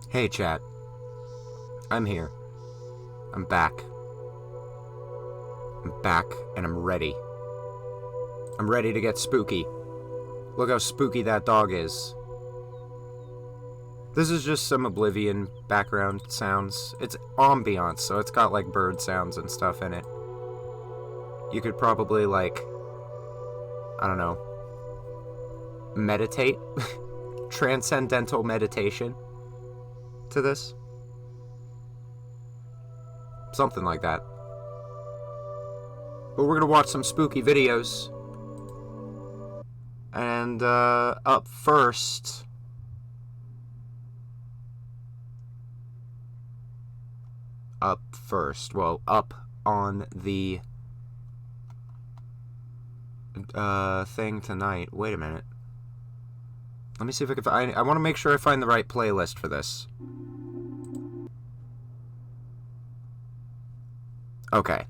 Hey chat, I'm here. I'm back. I'm back and I'm ready. I'm ready to get spooky. Look how spooky that dog is. This is just some Oblivion background sounds. It's ambiance, so it's got like bird sounds and stuff in it. You could probably like, I don't know, meditate. Transcendental meditation to this. Something like that. But we're gonna watch some spooky videos. And up first, well, up on the thing tonight. Wait a minute. Let me see if I can find. I want to make sure I find the right playlist for this. Okay.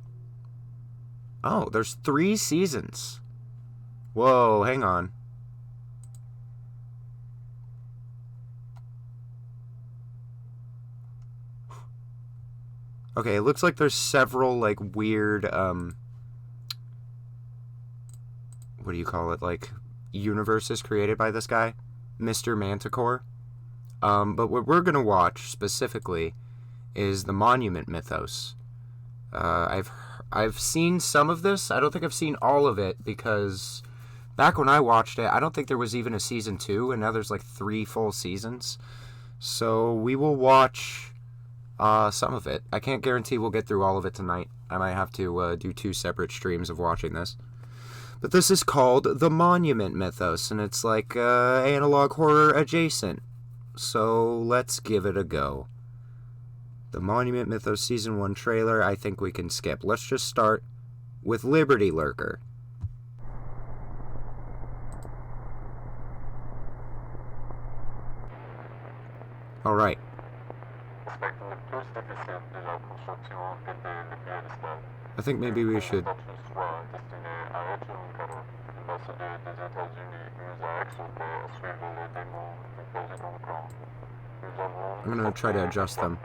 Oh, there's 3 seasons. Whoa, hang on. Okay, it looks like there's several, like, weird, what do you call it? Like, universes created by this guy, Mr. Manticore. But what we're gonna watch, specifically, is the Monument Mythos. I've seen some of this. I don't think I've seen all of it, because back when I watched it, I don't think there was even a season 2, and now there's like 3 full seasons. So we will watch some of it. I can't guarantee we'll get through all of it tonight. I might have to do 2 separate streams of watching this. But this is called the Monument Mythos, and it's like analog horror adjacent. So let's give it a go. The Monument Mythos Season 1 trailer, I think we can skip. Let's just start with Liberty Lurker. Alright. I think maybe we should... I'm gonna try to adjust them.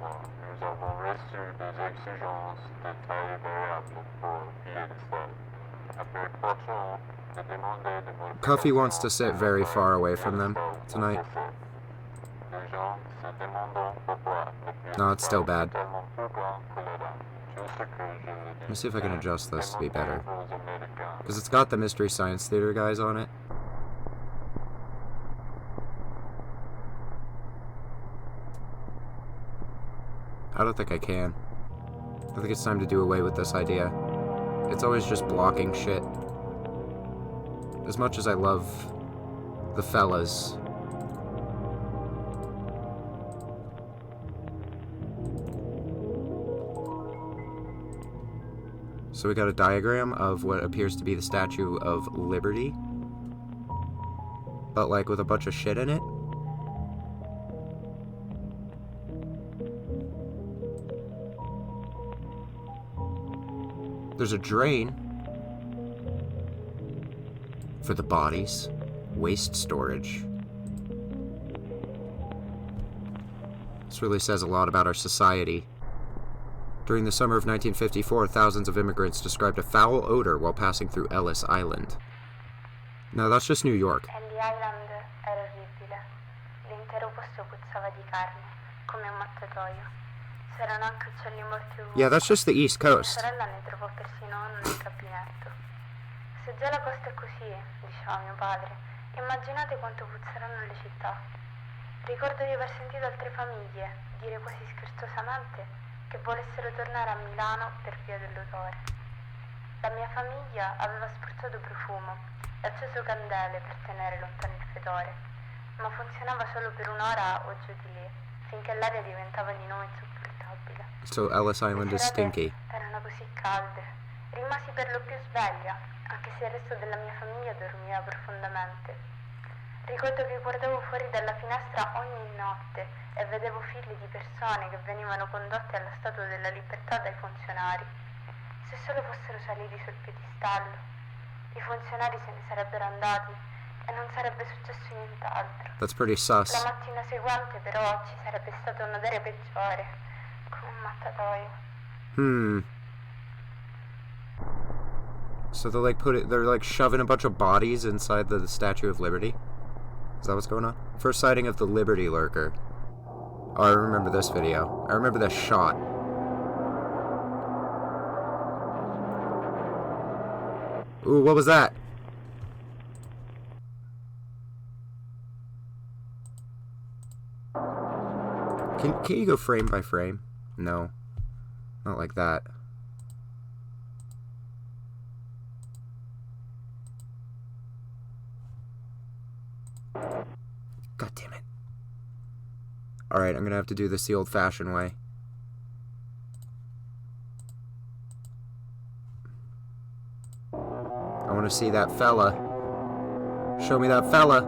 Cuffy wants to sit very far away from them tonight. No, it's still bad. Let me see if I can adjust this to be better. Because it's got the Mystery Science Theater guys on it. I don't think I can. I think it's time to do away with this idea. It's always just blocking shit. As much as I love the fellas. So we got a diagram of what appears to be the Statue of Liberty. But like with a bunch of shit in it. There's a drain for the bodies. Waste storage. This really says a lot about our society. During the summer of 1954, thousands of immigrants described a foul odor while passing through Ellis Island. No, that's just New York. Yeah, that's just the East Coast. Se già la costa è così, diceva mio padre, immaginate quanto puzzeranno le città. Ricordo di aver sentito altre famiglie dire quasi scherzosamente che volessero tornare a Milano per via dell'odore. La mia famiglia aveva spruzzato profumo e acceso candele per tenere lontano il fetore, ma funzionava solo per un'ora o giù di lì, finché l'aria diventava di nuovo insopportabile. So Ellis Island is stinky. Erano così calde. Rimasi per lo più sveglia, anche se il resto della mia famiglia dormiva profondamente. Ricordo che guardavo fuori dalla finestra ogni notte e vedevo file di persone che venivano condotte alla Statua della Libertà dai funzionari. Se solo fossero saliti sul piedistallo, i funzionari se ne sarebbero andati e non sarebbe successo nient'altro. That's pretty sus. La mattina seguente però ci sarebbe stato un odore peggiore, come un mattatoio. So they're like shoving a bunch of bodies inside the Statue of Liberty? Is that what's going on? First sighting of the Liberty Lurker. Oh, I remember this video. I remember this shot. Ooh, what was that? Can you go frame by frame? No. Not like that. God damn it. Alright, I'm gonna have to do this the old-fashioned way. I want to see that fella. Show me that fella.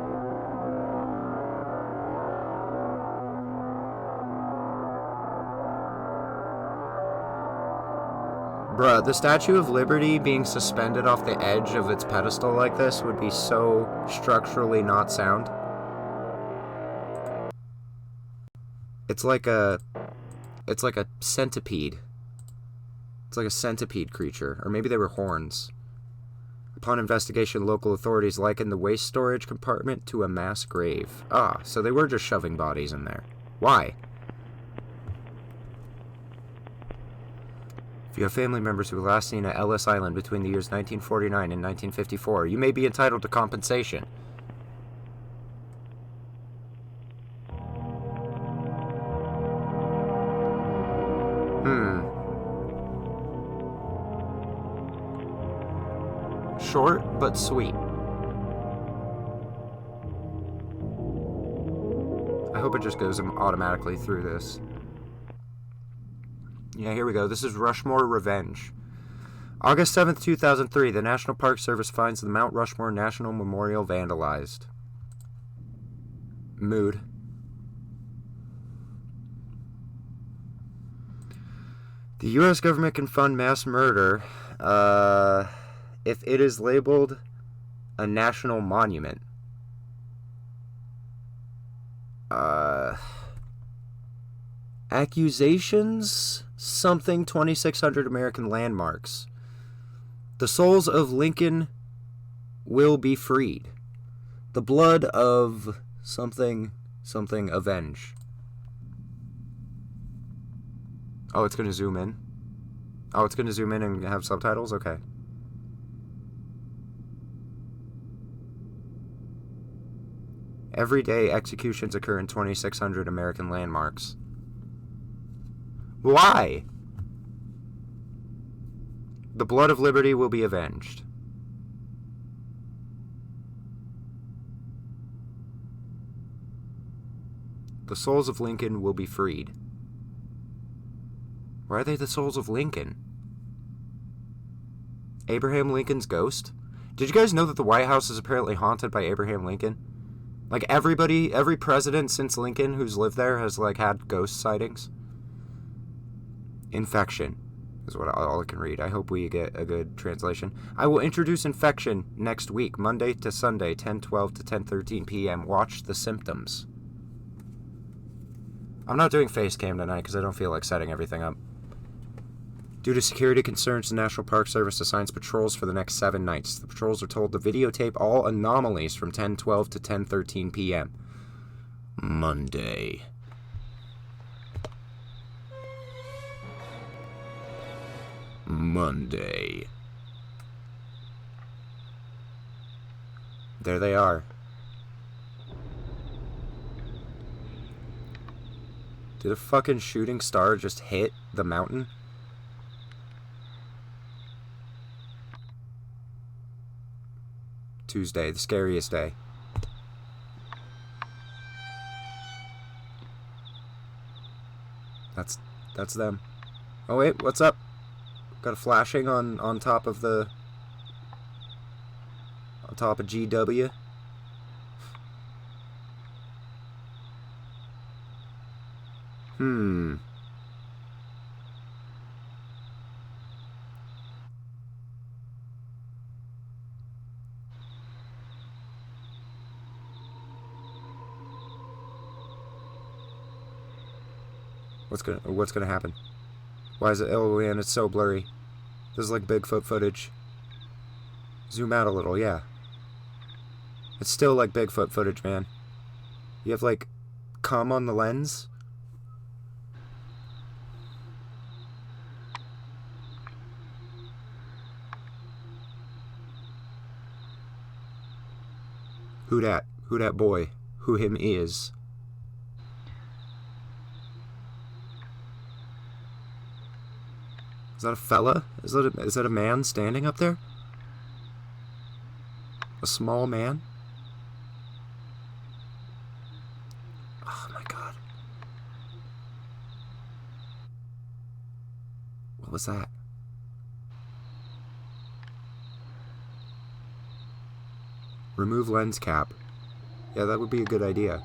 Bruh, the Statue of Liberty being suspended off the edge of its pedestal like this would be so structurally not sound. It's like a centipede. It's like a centipede creature. Or maybe they were horns. Upon investigation, local authorities likened the waste storage compartment to a mass grave. Ah, so they were just shoving bodies in there. Why? If you have family members who were last seen at Ellis Island between the years 1949 and 1954, you may be entitled to compensation. Short, but sweet. I hope it just goes automatically through this. Yeah, here we go. This is Rushmore Revenge. August 7th, 2003, the National Park Service finds the Mount Rushmore National Memorial vandalized. Mood. The U.S. government can fund mass murder, if it is labeled a national monument. Accusations? Something 2,600 American landmarks. The souls of Lincoln will be freed. The blood of something avenge. Oh, it's going to zoom in. Oh, it's going to zoom in and have subtitles? Okay. Every day, executions occur in 2,600 American landmarks. Why? The blood of liberty will be avenged. The souls of Lincoln will be freed. Why are they the souls of Lincoln? Abraham Lincoln's ghost? Did you guys know that the White House is apparently haunted by Abraham Lincoln? Like, every president since Lincoln who's lived there has, like, had ghost sightings. Infection is what all I can read. I hope we get a good translation. I will introduce infection next week, Monday to Sunday, 10:12 to 10:13 p.m. Watch the symptoms. I'm not doing face cam tonight because I don't feel like setting everything up. Due to security concerns, the National Park Service assigns patrols for the next 7 nights. The patrols are told to videotape all anomalies from 10:12 to 10:13 p.m. Monday. Monday. There they are. Did a fucking shooting star just hit the mountain? Tuesday, the scariest day. That's them. Oh wait, what's up? Got a flashing on top of the... on top of GW. What's gonna happen? Why is it? Oh man, it's so blurry. This is like Bigfoot footage. Zoom out a little, yeah. It's still like Bigfoot footage, man. You have like cum on the lens. Who dat? Who dat boy? Who him is? Is that a fella? Is that a man standing up there? A small man? Oh my god. What was that? Remove lens cap. Yeah, that would be a good idea.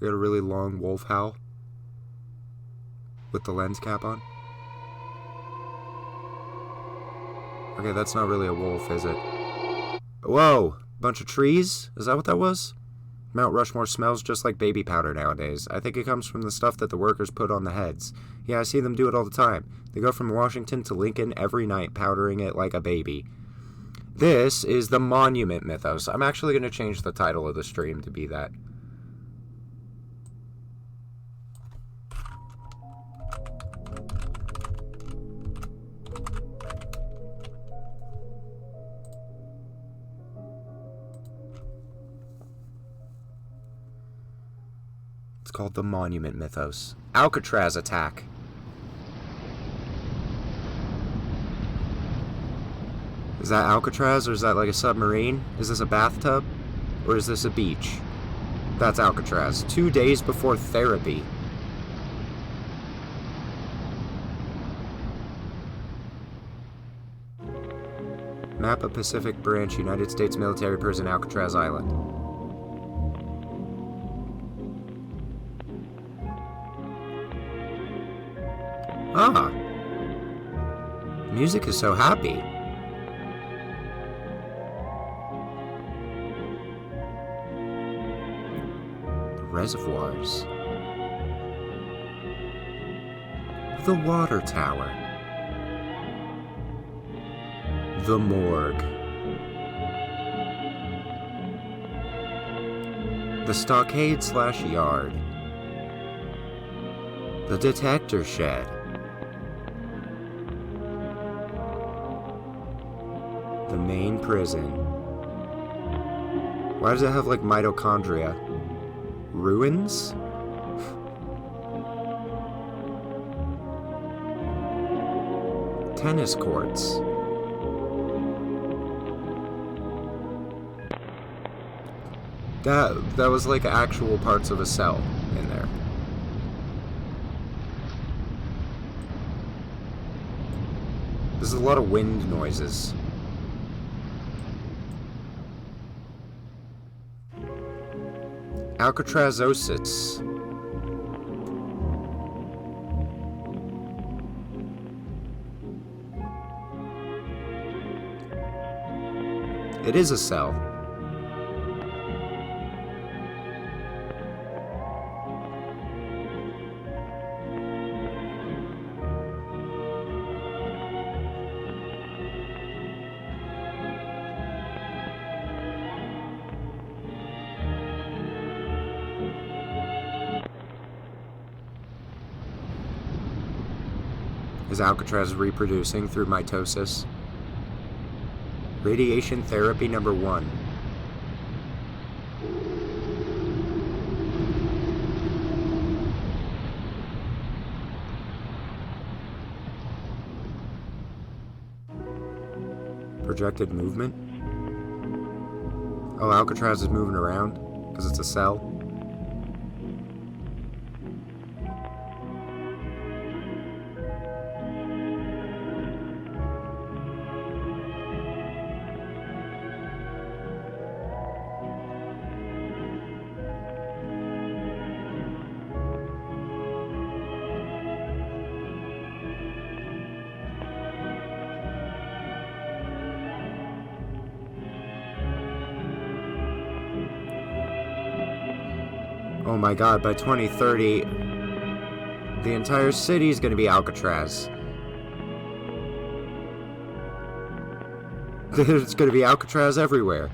You got a really long wolf howl with the lens cap on. Okay, that's not really a wolf, is it? Whoa! Bunch of trees? Is that what that was? Mount Rushmore smells just like baby powder nowadays. I think it comes from the stuff that the workers put on the heads. Yeah, I see them do it all the time. They go from Washington to Lincoln every night, powdering it like a baby. This is the Monument Mythos. I'm actually going to change the title of the stream to be that. It's called the Monument Mythos. Alcatraz attack. Is that Alcatraz, or is that like a submarine? Is this a bathtub? Or is this a beach? That's Alcatraz. 2 days before therapy. Map of Pacific Branch, United States Military Prison, Alcatraz Island. Ah. Music is so happy. The reservoirs. The water tower. The morgue. The stockade/yard. The detector shed. The main prison. Why does it have like mitochondria? Ruins? Tennis courts. That was like actual parts of a cell in there. There's a lot of wind noises. Alcatrazosis. It is a cell. Is Alcatraz reproducing through mitosis? Radiation therapy number 1. Projected movement? Oh, Alcatraz is moving around because it's a cell. Oh my god, by 2030, the entire city is going to be Alcatraz. There's going to be Alcatraz everywhere.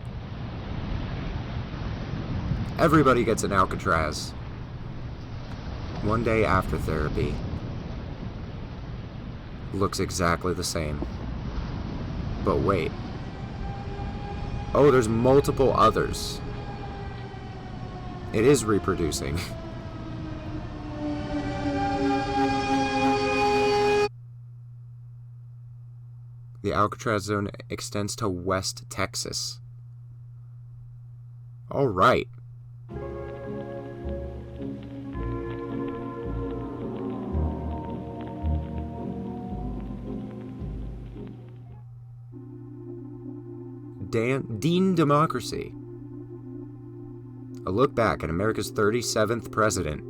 Everybody gets an Alcatraz. One day after therapy. Looks exactly the same. But wait. Oh, there's multiple others. It is reproducing. The Alcatraz zone extends to West Texas. All right. Dean Democracy. A look back at America's 37th president.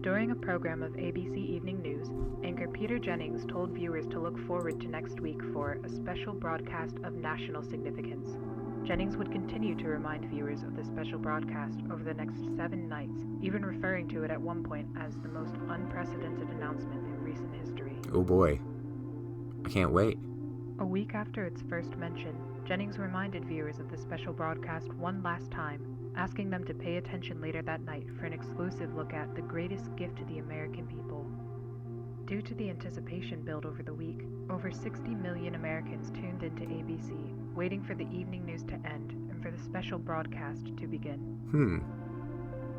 During a program of ABC Evening News, anchor Peter Jennings told viewers to look forward to next week for a special broadcast of national significance. Jennings would continue to remind viewers of the special broadcast over the next 7 nights, even referring to it at one point as the most unprecedented announcement in recent history. Oh boy. I can't wait. A week after its first mention, Jennings reminded viewers of the special broadcast one last time, asking them to pay attention later that night for an exclusive look at the greatest gift to the American people. Due to the anticipation built over the week, over 60 million Americans tuned into ABC, waiting for the evening news to end and for the special broadcast to begin.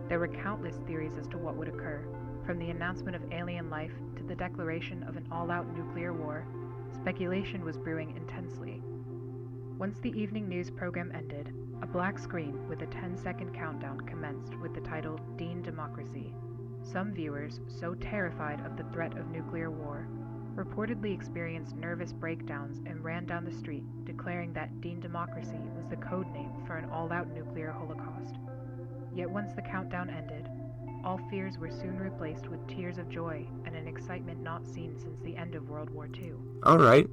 There were countless theories as to what would occur, from the announcement of alien life to the declaration of an all-out nuclear war. Speculation was brewing intensely. Once the evening news program ended, a black screen with a 10-second countdown commenced with the title Dean Democracy. Some viewers, so terrified of the threat of nuclear war, reportedly experienced nervous breakdowns and ran down the street, declaring that Dean Democracy was the code name for an all-out nuclear holocaust. Yet once the countdown ended, all fears were soon replaced with tears of joy and an excitement not seen since the end of World War II. All right.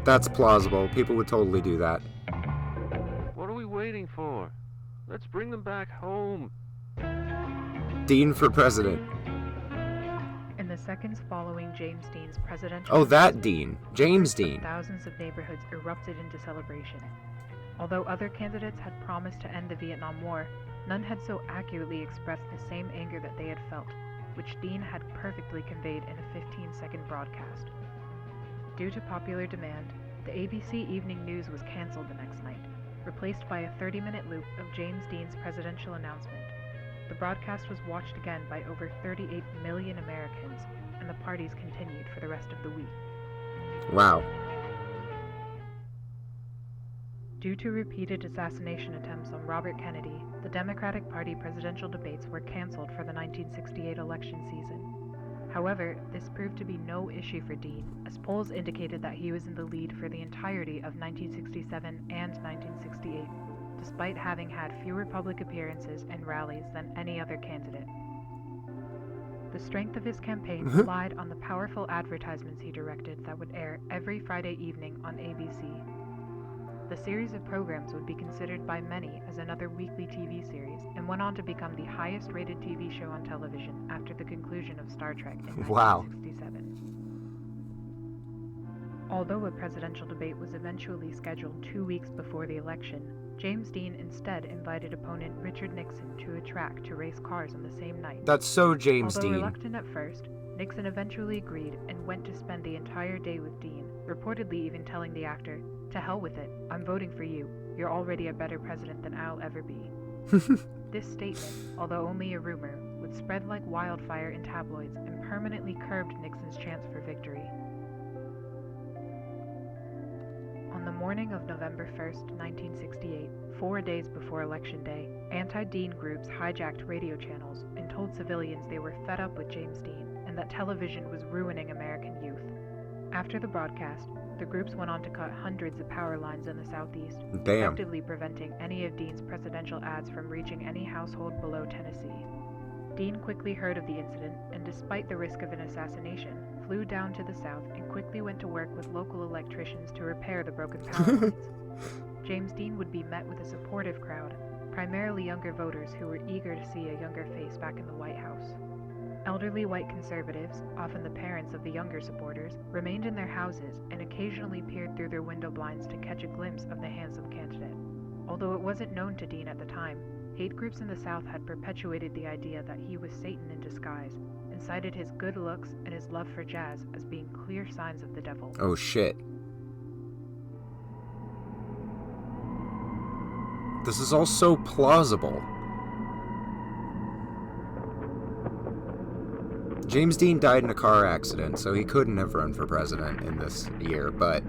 That's plausible. People would totally do that. What are we waiting for? Let's bring them back home. Dean for president. In the seconds following James Dean's presidential... Oh, that Dean. James Dean. Thousands of neighborhoods erupted into celebration. Although other candidates had promised to end the Vietnam War, none had so accurately expressed the same anger that they had felt, which Dean had perfectly conveyed in a 15-second broadcast. Due to popular demand, the ABC Evening News was canceled the next night, replaced by a 30-minute loop of James Dean's presidential announcement. The broadcast was watched again by over 38 million Americans, and the parties continued for the rest of the week. Wow. Due to repeated assassination attempts on Robert Kennedy, the Democratic Party presidential debates were canceled for the 1968 election season. However, this proved to be no issue for Dean, as polls indicated that he was in the lead for the entirety of 1967 and 1968, despite having had fewer public appearances and rallies than any other candidate. The strength of his campaign relied on the powerful advertisements he directed that would air every Friday evening on ABC. The series of programs would be considered by many as another weekly TV series, and went on to become the highest-rated TV show on television after the conclusion of Star Trek in Wow. 1967. Although a presidential debate was eventually scheduled 2 weeks before the election, James Dean instead invited opponent Richard Nixon to a track to race cars on the same night. That's so James Although Dean. reluctant at first, Nixon eventually agreed and went to spend the entire day with Dean, reportedly even telling the actor, "To hell with it, I'm voting for you. You're already a better president than I'll ever be." This statement, although only a rumor, would spread like wildfire in tabloids and permanently curbed Nixon's chance for victory. On the morning of November 1st, 1968, 4 days before Election Day, anti-Dean groups hijacked radio channels and told civilians they were fed up with James Dean and that television was ruining American youth. After the broadcast, the groups went on to cut hundreds of power lines in the southeast, Damn. effectively preventing any of Dean's presidential ads from reaching any household below Tennessee. Dean quickly heard of the incident and, despite the risk of an assassination, flew down to the south and quickly went to work with local electricians to repair the broken power lines. James Dean would be met with a supportive crowd, primarily younger voters who were eager to see a younger face back in the White House. Elderly white conservatives, often the parents of the younger supporters, remained in their houses and occasionally peered through their window blinds to catch a glimpse of the handsome candidate. Although it wasn't known to Dean at the time, hate groups in the South had perpetuated the idea that he was Satan in disguise, and cited his good looks and his love for jazz as being clear signs of the devil. Oh shit. This is all so plausible. James Dean died in a car accident, so he couldn't have run for president in this year, but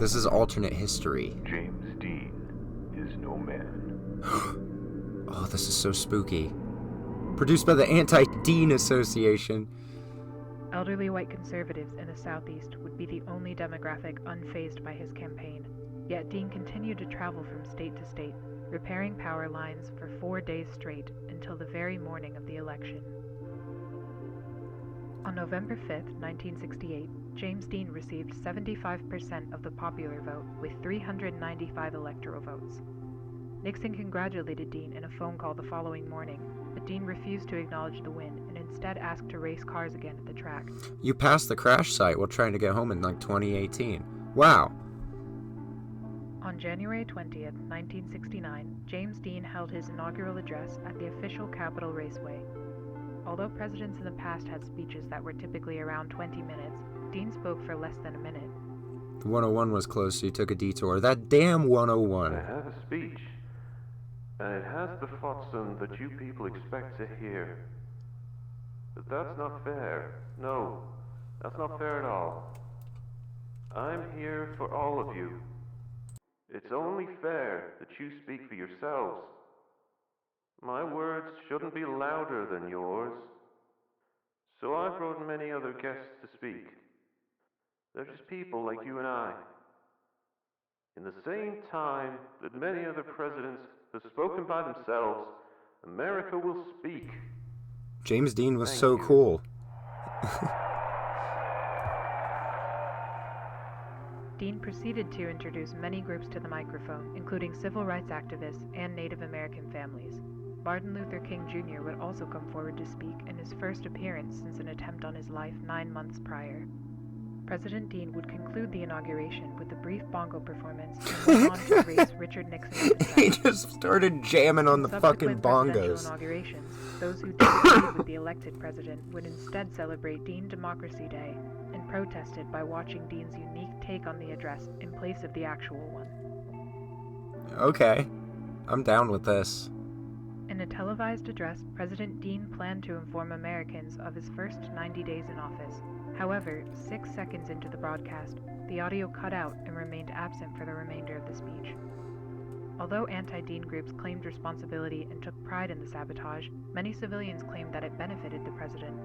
this is alternate history. James Dean is no man. Oh, this is so spooky. Produced by the Anti-Dean Association. Elderly white conservatives in the Southeast would be the only demographic unfazed by his campaign, yet Dean continued to travel from state to state, repairing power lines for 4 days straight until the very morning of the election. On November 5, 1968, James Dean received 75% of the popular vote with 395 electoral votes. Nixon congratulated Dean in a phone call the following morning, but Dean refused to acknowledge the win and instead asked to race cars again at the track. You passed the crash site while trying to get home in 2018. Wow. On January 20th, 1969, James Dean held his inaugural address at the official Capitol Raceway. Although presidents in the past had speeches that were typically around 20 minutes, Dean spoke for less than a minute. The 101 was close, so you took a detour. That damn 101. I have a speech, and it has the flotsam that you people expect to hear. But that's not fair. No, that's not fair at all. I'm here for all of you. It's only fair that you speak for yourselves. My words shouldn't be louder than yours. So I've brought many other guests to speak. They're just people like you and I. In the same time that many other presidents have spoken by themselves, America will speak. James Dean was Thank so you. cool. Dean proceeded to introduce many groups to the microphone, including civil rights activists and Native American families. Martin Luther King Jr. would also come forward to speak in his first appearance since an attempt on his life 9 months prior. President Dean would conclude the inauguration with a brief bongo performance and went on to race Richard Nixon off the He track. just started jamming on the fucking Subsequent presidential bongos. inaugurations, those who disagreed with the elected president would instead celebrate Dean Democracy Day and protested by watching Dean's unique take on the address in place of the actual one. Okay. I'm down with this. In a televised address, President Dean planned to inform Americans of his first 90 days in office. However, 6 seconds into the broadcast, the audio cut out and remained absent for the remainder of the speech. Although anti-Dean groups claimed responsibility and took pride in the sabotage, many civilians claimed that it benefited the president.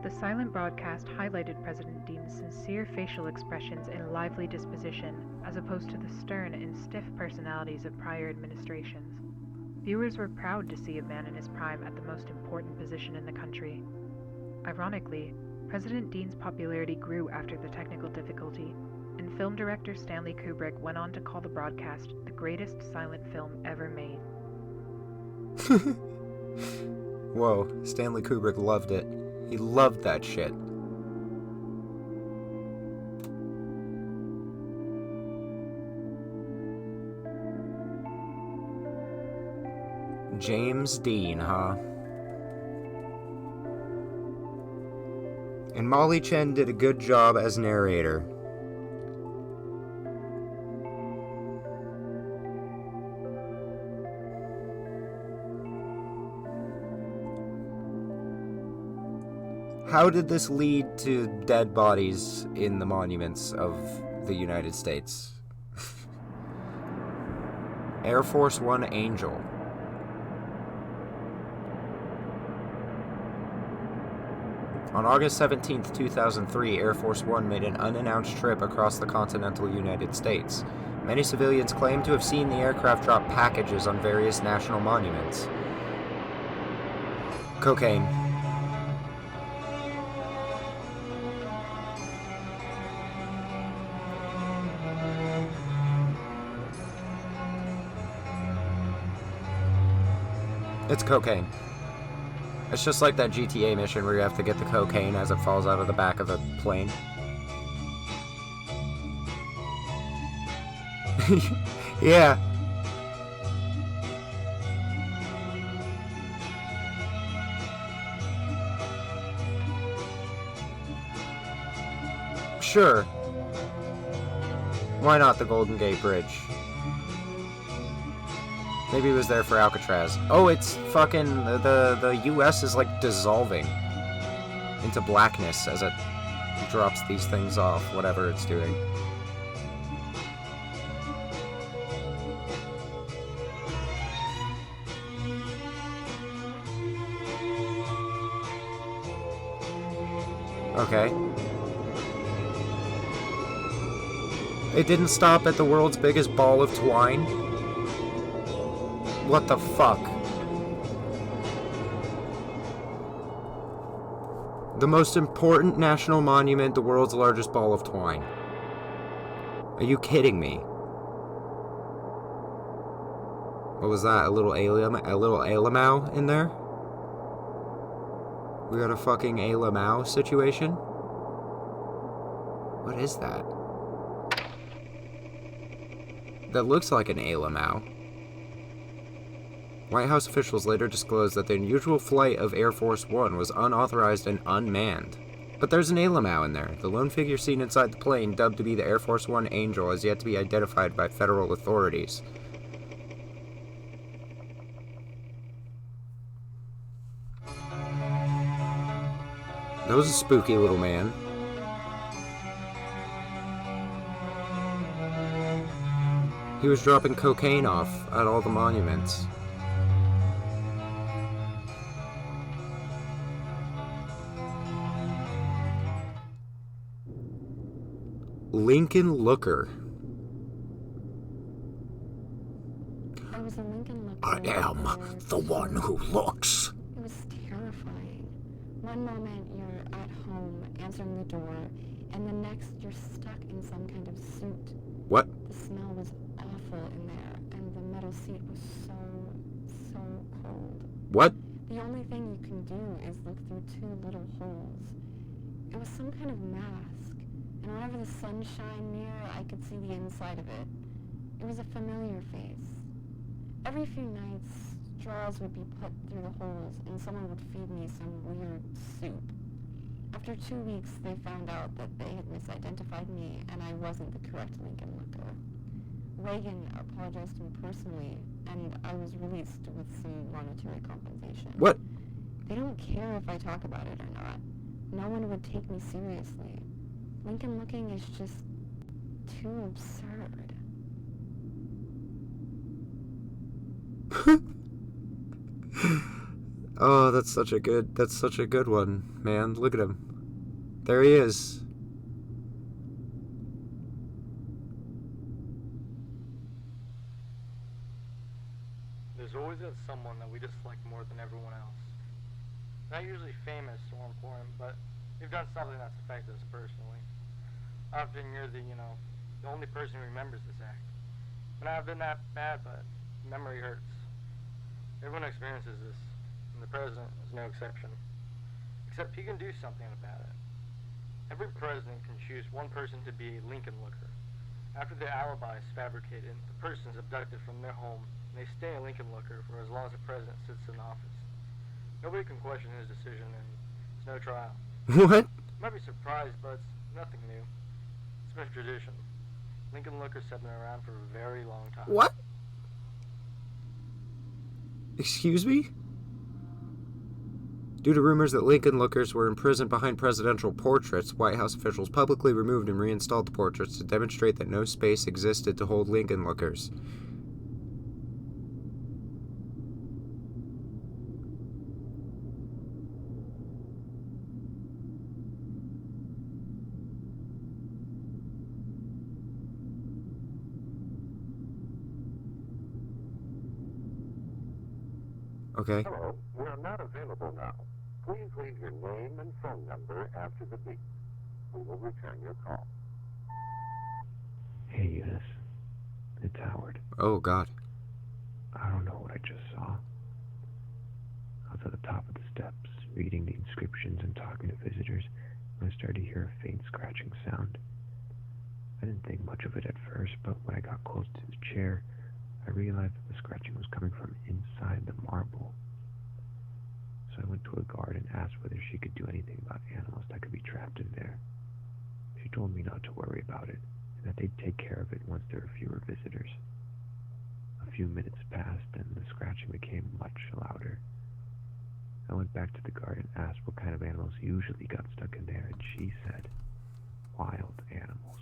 The silent broadcast highlighted President Dean's sincere facial expressions and lively disposition, as opposed to the stern and stiff personalities of prior administrations. Viewers were proud to see a man in his prime at the most important position in the country. Ironically, President Dean's popularity grew after the technical difficulty, and film director Stanley Kubrick went on to call the broadcast the greatest silent film ever made. Whoa, Stanley Kubrick loved it. He loved that shit. James Dean, huh? And Molly Chen did a good job as narrator. How did this lead to dead bodies in the monuments of the United States? Air Force One Angel. On August 17, 2003, Air Force One made an unannounced trip across the continental United States. Many civilians claim to have seen the aircraft drop packages on various national monuments. Cocaine. It's cocaine. It's just like that GTA mission where you have to get the cocaine as it falls out of the back of the plane. Yeah. Sure. Why not the Golden Gate Bridge? Maybe he was there for Alcatraz. Oh, it's fucking... The U.S. is, like, dissolving into blackness as it drops these things off, whatever it's doing. Okay. It didn't stop at the world's biggest ball of twine? What the fuck? The most important national monument, the world's largest ball of twine. Are you kidding me? What was that? A little Alamau in there? We got a fucking Alamau situation? What is that? That looks like an Alamau. White House officials later disclosed that the unusual flight of Air Force One was unauthorized and unmanned. But there's an Alamau in there. The lone figure seen inside the plane, dubbed to be the Air Force One Angel, has yet to be identified by federal authorities. That was a spooky little man. He was dropping cocaine off at all the monuments. Lincoln Looker. I was a Lincoln Looker. I am the one who looks. It was terrifying. One moment you're at home answering the door, and the next you're stuck in some kind of suit. What? The smell was awful in there, and the metal seat was so cold. What? The only thing you can do is look through two little holes. It was some kind of mask, and whenever the sun shined near, I could see the inside of it. It was a familiar face. Every few nights, straws would be put through the holes, and someone would feed me some weird soup. After 2 weeks, they found out that they had misidentified me, and I wasn't the correct Lincoln Looker. Reagan apologized to me personally, and I was released with some monetary compensation. What? They don't care if I talk about it or not. No one would take me seriously. Lincoln looking is just too absurd. Oh, that's such a good one, man. Look at him. There he is. There's always that someone that we dislike more than everyone else. Not usually famous or important, but they've done something that's affected us personally. Often you're the only person who remembers this act. But I've been that bad, but memory hurts. Everyone experiences this, and the president is no exception. Except he can do something about it. Every president can choose one person to be a Lincoln Looker. After their alibi is fabricated, the person is abducted from their home, and they stay a Lincoln Looker for as long as the president sits in office. Nobody can question his decision, and it's no trial. What? You might be surprised, but it's nothing new. It's been a tradition. Lincoln Lookers have been around for a very long time. What? Excuse me? Due to rumors that Lincoln Lookers were imprisoned behind presidential portraits, White House officials publicly removed and reinstalled the portraits to demonstrate that no space existed to hold Lincoln Lookers. Okay. Hello, we're not available now. Please leave your name and phone number after the beep. We will return your call. Hey, Eunice. It's Howard. Oh, God. I don't know what I just saw, I was at the top of the steps, reading the inscriptions and talking to visitors, when I started to hear a faint scratching sound. I didn't think much of it at first, but when I got close to the chair, I realized that the scratching was coming from inside the marble. So I went to a guard and asked whether she could do anything about animals that could be trapped in there. She told me not to worry about it, and that they'd take care of it once there were fewer visitors. A few minutes passed, and the scratching became much louder. I went back to the guard and asked what kind of animals usually got stuck in there, and she said, wild animals.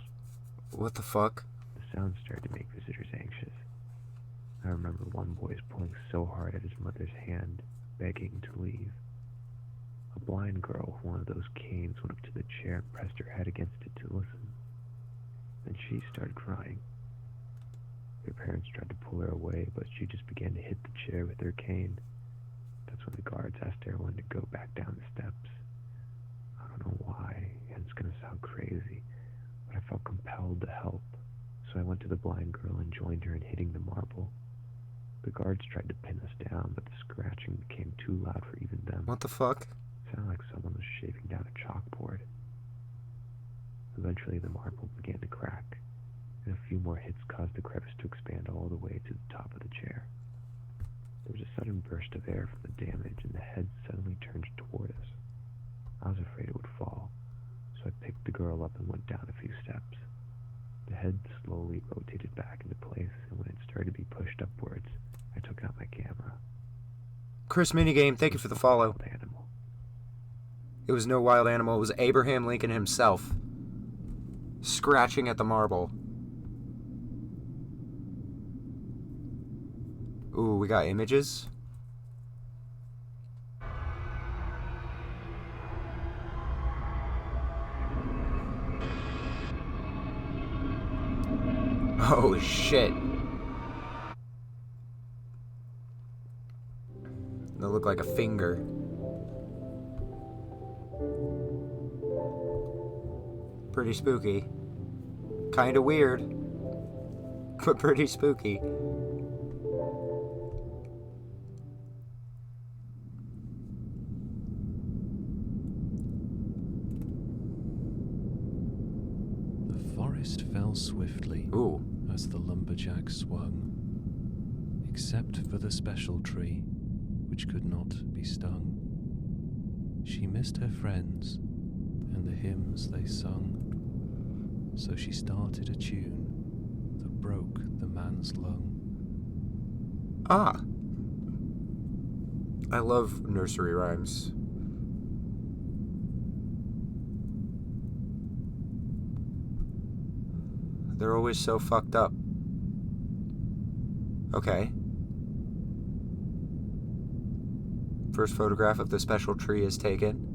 What the fuck? The sound started to make visitors anxious. I remember one boy pulling so hard at his mother's hand, begging to leave. A blind girl with one of those canes went up to the chair and pressed her head against it to listen. Then she started crying. Her parents tried to pull her away, but she just began to hit the chair with her cane. That's when the guards asked everyone to go back down the steps. I don't know why, and it's gonna sound crazy, but I felt compelled to help, so I went to the blind girl and joined her in hitting the marble. The guards tried to pin us down, but the scratching became too loud for even them. What the fuck? It sounded like someone was shaving down a chalkboard. Eventually the marble began to crack, and a few more hits caused the crevice to expand all the way to the top of the chair. There was a sudden burst of air from the damage, and the head suddenly turned toward us. I was afraid it would fall, so I picked the girl up and went down a few steps. The head slowly rotated back into place, and when it started to be pushed upwards, I took out my camera. Chris Minigame, thank you for the follow. Animal. It was no wild animal. It was Abraham Lincoln himself, scratching at the marble. Ooh, we got images. Oh shit. They look like a finger. Pretty spooky. Kinda weird, but pretty spooky. The forest fell swiftly. Ooh. As the lumberjack swung, except for the special tree, which could not be stung. She missed her friends and the hymns they sung, so she started a tune that broke the man's lung. Ah. I love nursery rhymes. They're always so fucked up. Okay. First photograph of the special tree is taken.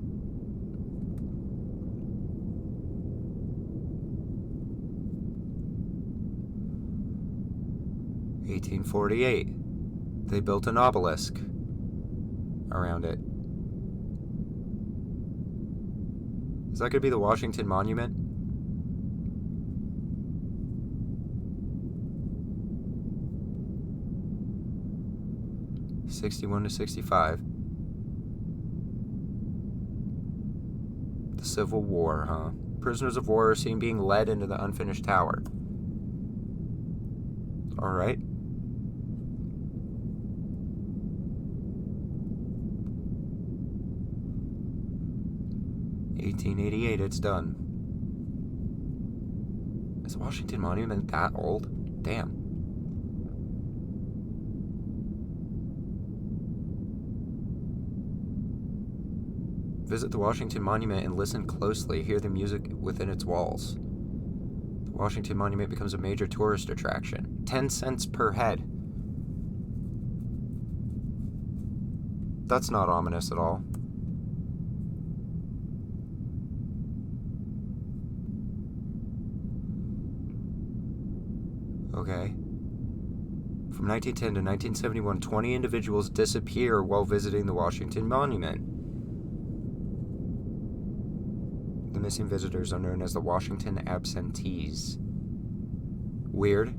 (1848). They built an obelisk around it. Is that going to be the Washington Monument? (61 to 65). The Civil War, huh? Prisoners of war are seen being led into the unfinished tower. Alright. (1888), it's done. Is the Washington Monument that old? Damn. Visit the Washington Monument and listen closely. Hear the music within its walls. The Washington Monument becomes a major tourist attraction. 10 cents per head. That's not ominous at all. Okay. From 1910 to 1971, 20 individuals disappear while visiting the Washington Monument. The missing visitors are known as the Washington absentees. Weird.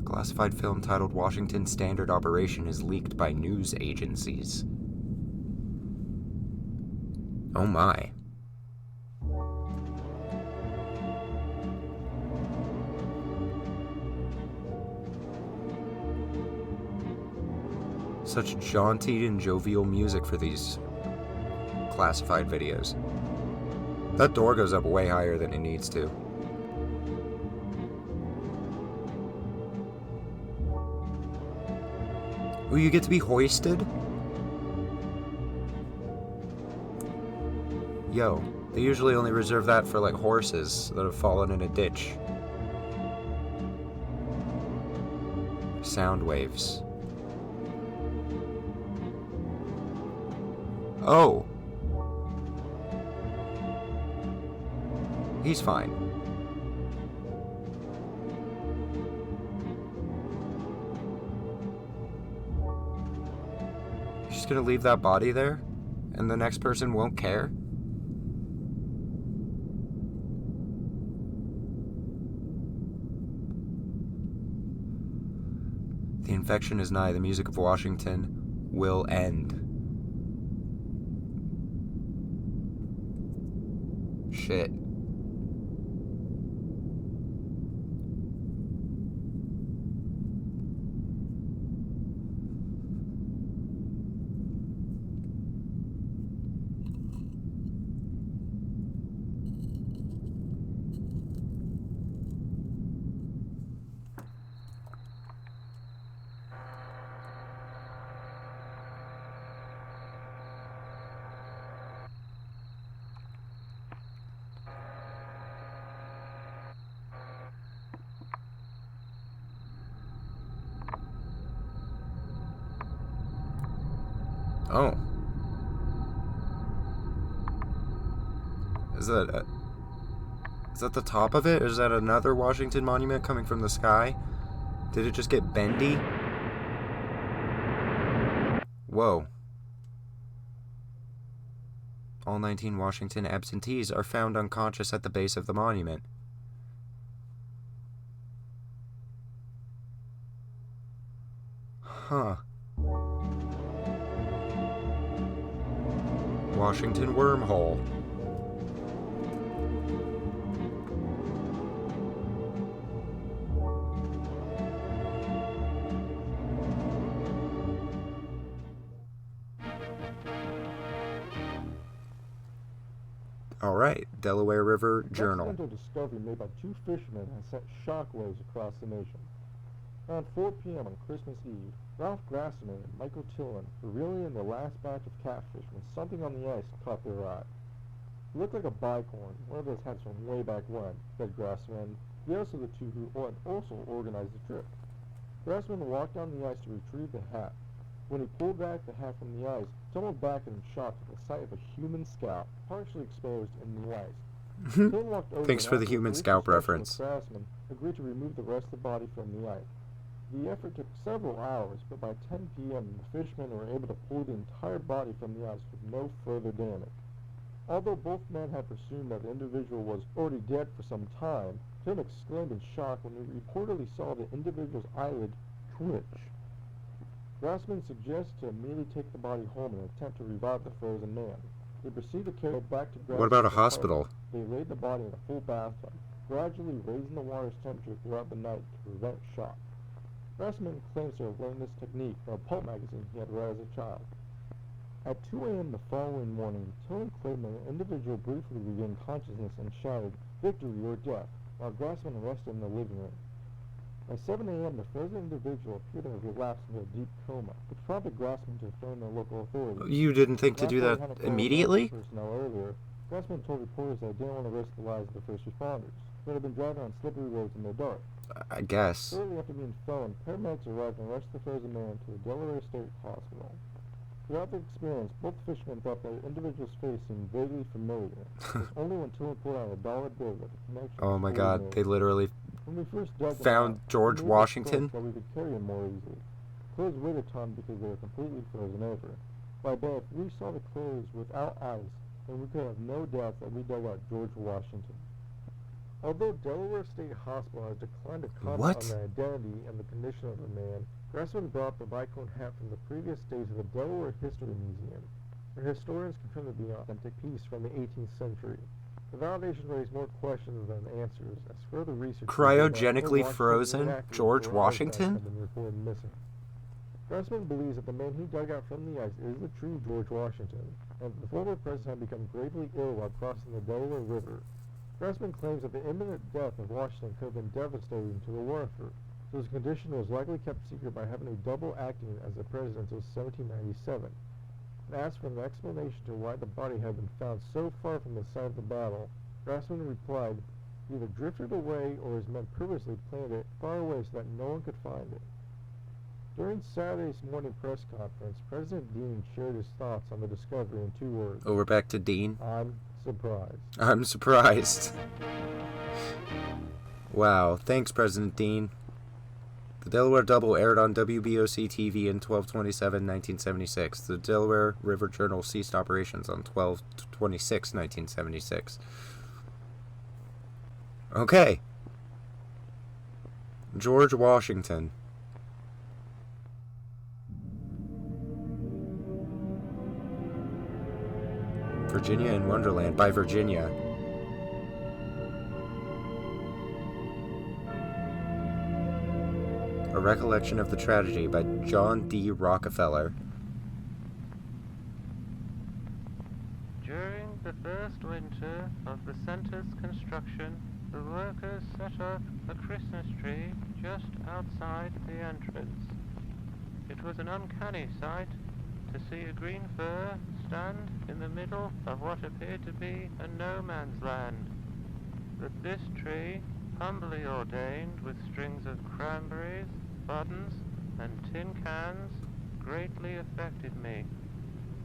Classified film titled Washington Standard Operation is leaked by news agencies. Oh my. Such jaunty and jovial music for these classified videos. That door goes up way higher than it needs to. Oh, you get to be hoisted? Yo, they usually only reserve that for like horses that have fallen in a ditch. Sound waves. Oh. He's fine. You're just gonna leave that body there? And the next person won't care? The infection is nigh. The music of Washington will end. Shit. Oh. Is that the top of it? Or is that another Washington monument coming from the sky? Did it just get bendy? Whoa. All 19 Washington absentees are found unconscious at the base of the monument. Huh. Washington wormhole. Alright, Delaware River Journal. Accidental discovery made by two fishermen has sent shockwaves across the nation. Around 4 p.m. on Christmas Eve, Ralph Grassman and Michael Tillman were reeling in their last batch of catfish when something on the ice caught their eye. It looked like a bicorn, one of those hats from way back when, said Grassman, the other of the two who also organized the trip. Grassman walked down the ice to retrieve the hat. When he pulled back the hat from the ice, Tillman backed in shock at the sight of a human scalp, partially exposed in the ice. Tillman walked over Thanks for the human scalp reference. Grassman agreed to remove the rest of the body from the ice. The effort took several hours, but by 10 p.m. the fishermen were able to pull the entire body from the ice with no further damage. Although both men had presumed that the individual was already dead for some time, Tim exclaimed in shock when he reportedly saw the individual's eyelid twitch. Grassman suggested to immediately take the body home in an attempt to revive the frozen man. They proceeded to carry it back to Grassman's What about a apartment. hospital? They laid the body in a full bathtub, gradually raising the water's temperature throughout the night to prevent shock. Grassman claims to have learned this technique from a pulp magazine he had read as a child. At 2 a.m. the following morning, Tillman claimed that an individual briefly regained consciousness and shouted, "Victory or death," while Grassman arrested in the living room. By 7 a.m. the frozen individual appeared to have relapsed into a deep coma, which prompted Grassman to phone the local authorities. You didn't think to do that immediately? Personnel earlier, Grassman told reporters that he didn't want to risk the lives of the first responders, who had been driving on slippery roads in the dark. I guess. Shortly after being phoned, paramedics arrived and rushed the frozen man to the Delaware State Hospital. Throughout the experience, both fishermen thought that the individual's face seemed vaguely familiar. It was only when Tillman pulled out a dollar bill that the connection Oh my god, made. they literally When we first dug him found out, George we made the Washington? mistake that we could carry him more easily. Clothes weighed a ton because they were completely frozen over. By then, if we saw the clothes without ice, then we could have no doubt that we dug out George Washington. Although Delaware State Hospital has declined to comment What? on the identity and the condition of the man, Grassman brought the bicone hat from the previous day to the Delaware History Museum, where historians confirm to be an authentic piece from the 18th century. The validation raised more questions than answers, as further research revealed that no Cryogenically Washington frozen reenactors George or artifacts Washington? have been reported missing. Grassman believes that the man he dug out from the ice is the true George Washington, and that the former president had become gravely ill while crossing the Delaware River. Grassman claims that the imminent death of Washington could have been devastating to the war effort, so his condition was likely kept secret by having a double acting as the president until 1797. And asked for an explanation to why the body had been found so far from the site of the battle, Grassman replied, "Either drifted away or his men purposely planted it far away so that no one could find it." During Saturday's morning press conference, President Dean shared his thoughts on the discovery in 2 words. Oh, we're back to Dean. I'm surprised. I'm surprised. Wow, thanks, President Dean. The Delaware Double aired on WBOC TV in 12/27/1976. The Delaware River Journal ceased operations on 12/26/1976. Okay. George Washington. Virginia in Wonderland by Virginia. A Recollection of the Tragedy by John D. Rockefeller. During the first winter of the center's construction, the workers set up a Christmas tree just outside the entrance. It was an uncanny sight to see a green fir stand in the middle of what appeared to be a no-man's land. But this tree, humbly ordained with strings of cranberries, buttons, and tin cans, greatly affected me.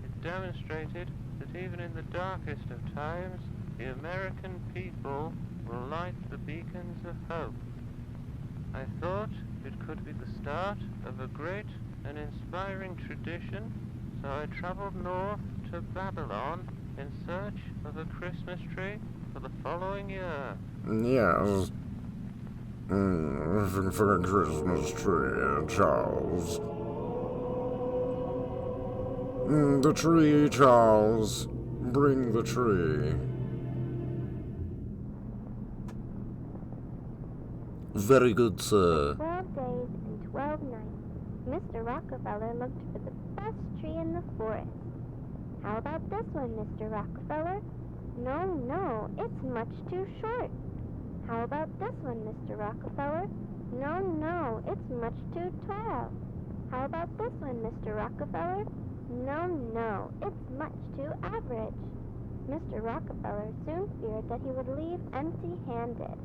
It demonstrated that even in the darkest of times, the American people will light the beacons of hope. I thought it could be the start of a great and inspiring tradition, so I traveled north to Babylon in search of a Christmas tree for the following year. Yes. Looking for a Christmas tree, Charles. The tree, Charles. Bring the tree. Very good, sir. 12 days and 12 nights, Mr. Rockefeller looked for the best tree in the forest. How about this one, Mr. Rockefeller? No, it's much too short. How about this one, Mr. Rockefeller? No, it's much too tall. How about this one, Mr. Rockefeller? No, it's much too average. Mr. Rockefeller soon feared that he would leave empty-handed.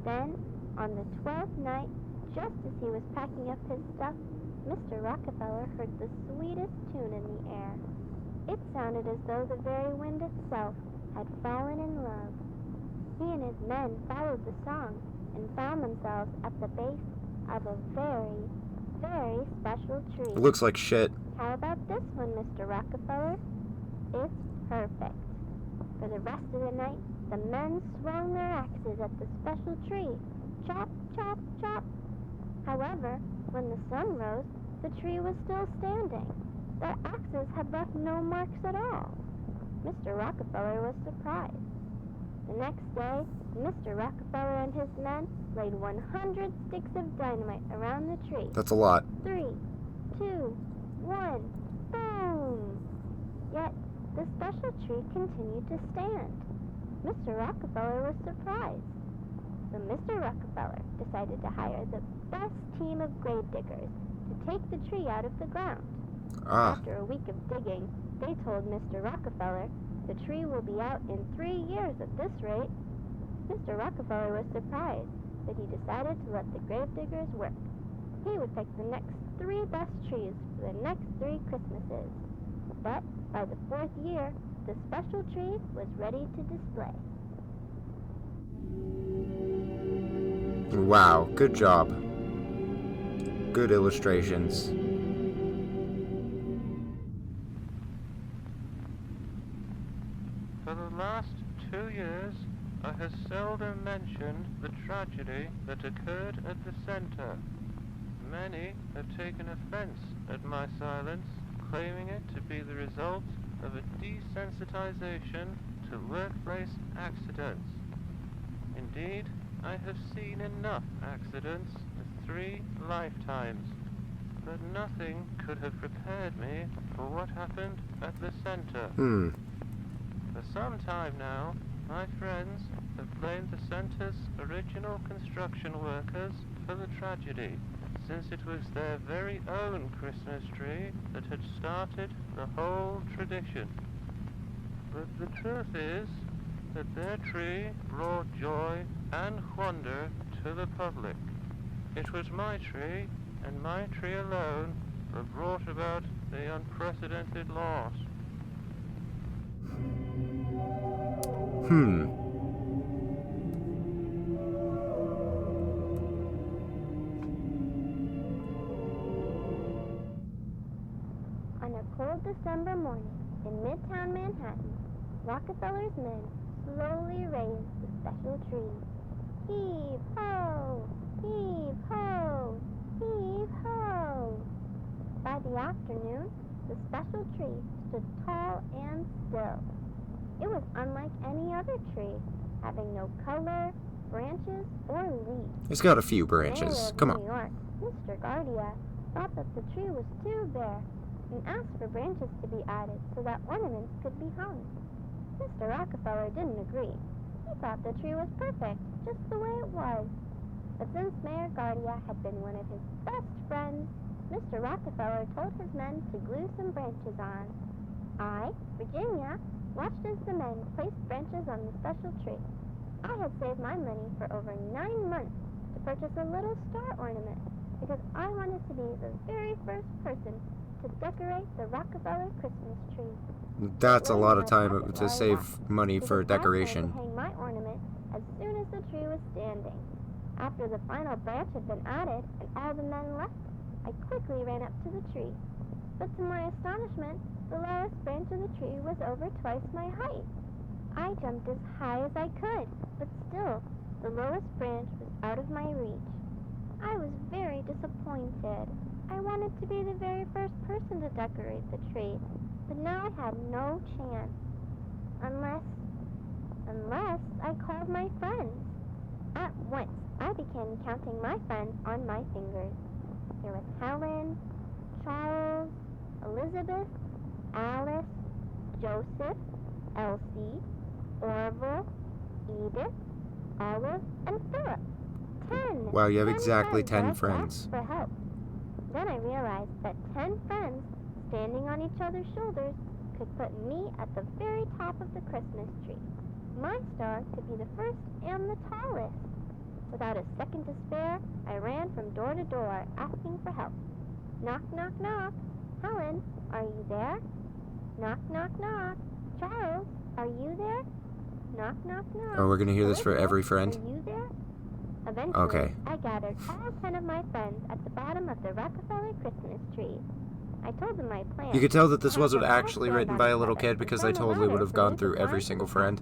Then, on the 12th night, just as he was packing up his stuff, Mr. Rockefeller heard the sweetest tune in the air. It sounded as though the very wind itself had fallen in love. He and his men followed the song and found themselves at the base of a very, very special tree. It looks like shit. How about this one, Mr. Rockefeller? It's perfect. For the rest of the night, the men swung their axes at the special tree. Chop, chop, chop. However, when the sun rose, the tree was still standing. Their axes had left no marks at all. Mr. Rockefeller was surprised. The next day, Mr. Rockefeller and his men laid 100 sticks of dynamite around the tree. That's a lot. 3, 2, 1, boom! Yet, the special tree continued to stand. Mr. Rockefeller was surprised. So Mr. Rockefeller decided to hire the best team of grave diggers to take the tree out of the ground. After a week of digging, they told Mr. Rockefeller the tree will be out in 3 years at this rate. Mr. Rockefeller was surprised, but he decided to let the grave diggers work. He would pick the next 3 best trees for the next 3 Christmases. But by the 4th year, the special tree was ready to display. Wow, good job. Good illustrations. For the last 2 years, I have seldom mentioned the tragedy that occurred at the center. Many have taken offense at my silence, claiming it to be the result of a desensitization to workplace accidents. Indeed, I have seen enough accidents in 3 lifetimes, but nothing could have prepared me for what happened at the center. For some time now, my friends have blamed the center's original construction workers for the tragedy, since it was their very own Christmas tree that had started the whole tradition. But the truth is that their tree brought joy and wonder to the public. It was my tree, and my tree alone, that brought about the unprecedented loss. On a cold December morning in Midtown Manhattan, Rockefeller's men slowly raised the special tree. Heave ho! Heave ho! Heave ho! By the afternoon, the special tree stood tall and still. It was unlike any other tree, having no color, branches, or leaves. It's got a few branches. The mayor Come of on. New York, Mr. Guardia, thought that the tree was too bare and asked for branches to be added so that ornaments could be hung. Mr. Rockefeller didn't agree. He thought the tree was perfect, just the way it was. But since Mayor Guardia had been one of his best friends, Mr. Rockefeller told his men to glue some branches on. I, Virginia, watched as the men placed branches on the special tree. I had saved my money for over 9 months to purchase a little star ornament because I wanted to be the very first person to decorate the Rockefeller Christmas tree. That's a lot of time to save money for Because I decoration. planned to hang my ornament as soon as the tree was standing. After the final branch had been added and all the men left, I quickly ran up to the tree. But to my astonishment, the lowest branch of the tree was over twice my height. I jumped as high as I could, but still, the lowest branch was out of my reach. I was very disappointed. I wanted to be the very first person to decorate the tree, but now I had no chance. Unless I called my friends. At once, I began counting my friends on my fingers. There was Helen, Charles, Elizabeth, Alice, Joseph, Elsie, Orville, Edith, Olive, and Philip. 10. Wow, you have 10 exactly friends 10 that I'd friends. asked for help. Then I realized that 10 friends standing on each other's shoulders could put me at the very top of the Christmas tree. My star could be the first and the tallest. Without a second to spare, I ran from door to door, asking for help. Knock, knock, knock. Helen, are you there? Knock, knock, knock. Charles, are you there? Knock, knock, knock. Oh, we're gonna hear this for Elizabeth, every friend? Are you there? Eventually, Okay. I gathered all 10 of my friends at the bottom of the Rockefeller Christmas tree. I told them my plan. You could tell that this to have wasn't them all actually stand written on by a each little other kid and because climb they a totally would ladder have so gone they through could every climb single to the top. friend.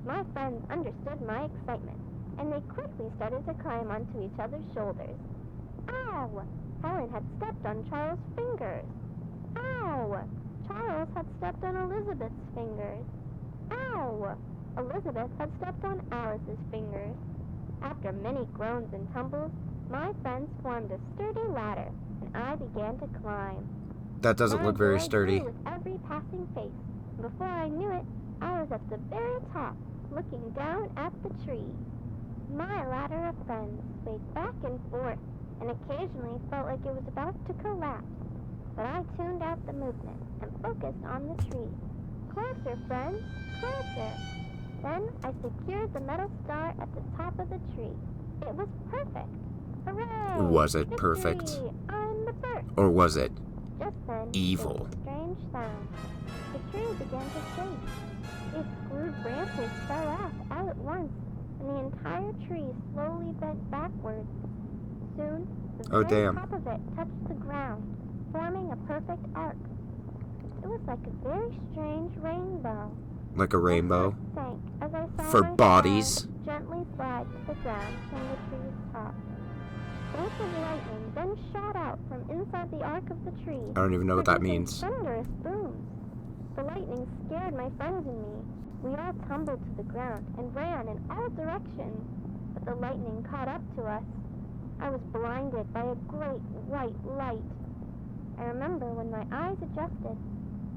My friends understood my excitement, and they quickly started to climb onto each other's shoulders. Ow! Helen had stepped on Charles' fingers. Ow! Charles had stepped on Elizabeth's fingers. Ow! Elizabeth had stepped on Alice's fingers. After many groans and tumbles, my friends formed a sturdy ladder, and I began to climb. That doesn't My look very joy sturdy. grew with every passing pace, and before I knew it, I was at the very top, looking down at the tree. My ladder of friends swayed back and forth, and occasionally felt like it was about to collapse. But I tuned out the movement and focused on the tree. Closer, friends, closer. Then I secured the metal star at the top of the tree. It was perfect. Hooray! Was it Victory! perfect? I'm the first. Or was it Just then, evil? there was a strange sound. The tree began to shake. Its glued branches fell off all at once, and the entire tree slowly bent backwards. Soon, the Oh, very damn. top of it touched the ground, forming a perfect arc. It was like a very strange rainbow. Like a rainbow. My heart sank as I saw For my bodies. child gently slide to the ground from the tree's top. Bolts of lightning then shot out from inside the arc of the tree. I don't even know what that producing means. Thunderous booms. The lightning scared my friends and me. We all tumbled to the ground and ran in all directions, but the lightning caught up to us. I was blinded by a great white light. I remember when my eyes adjusted,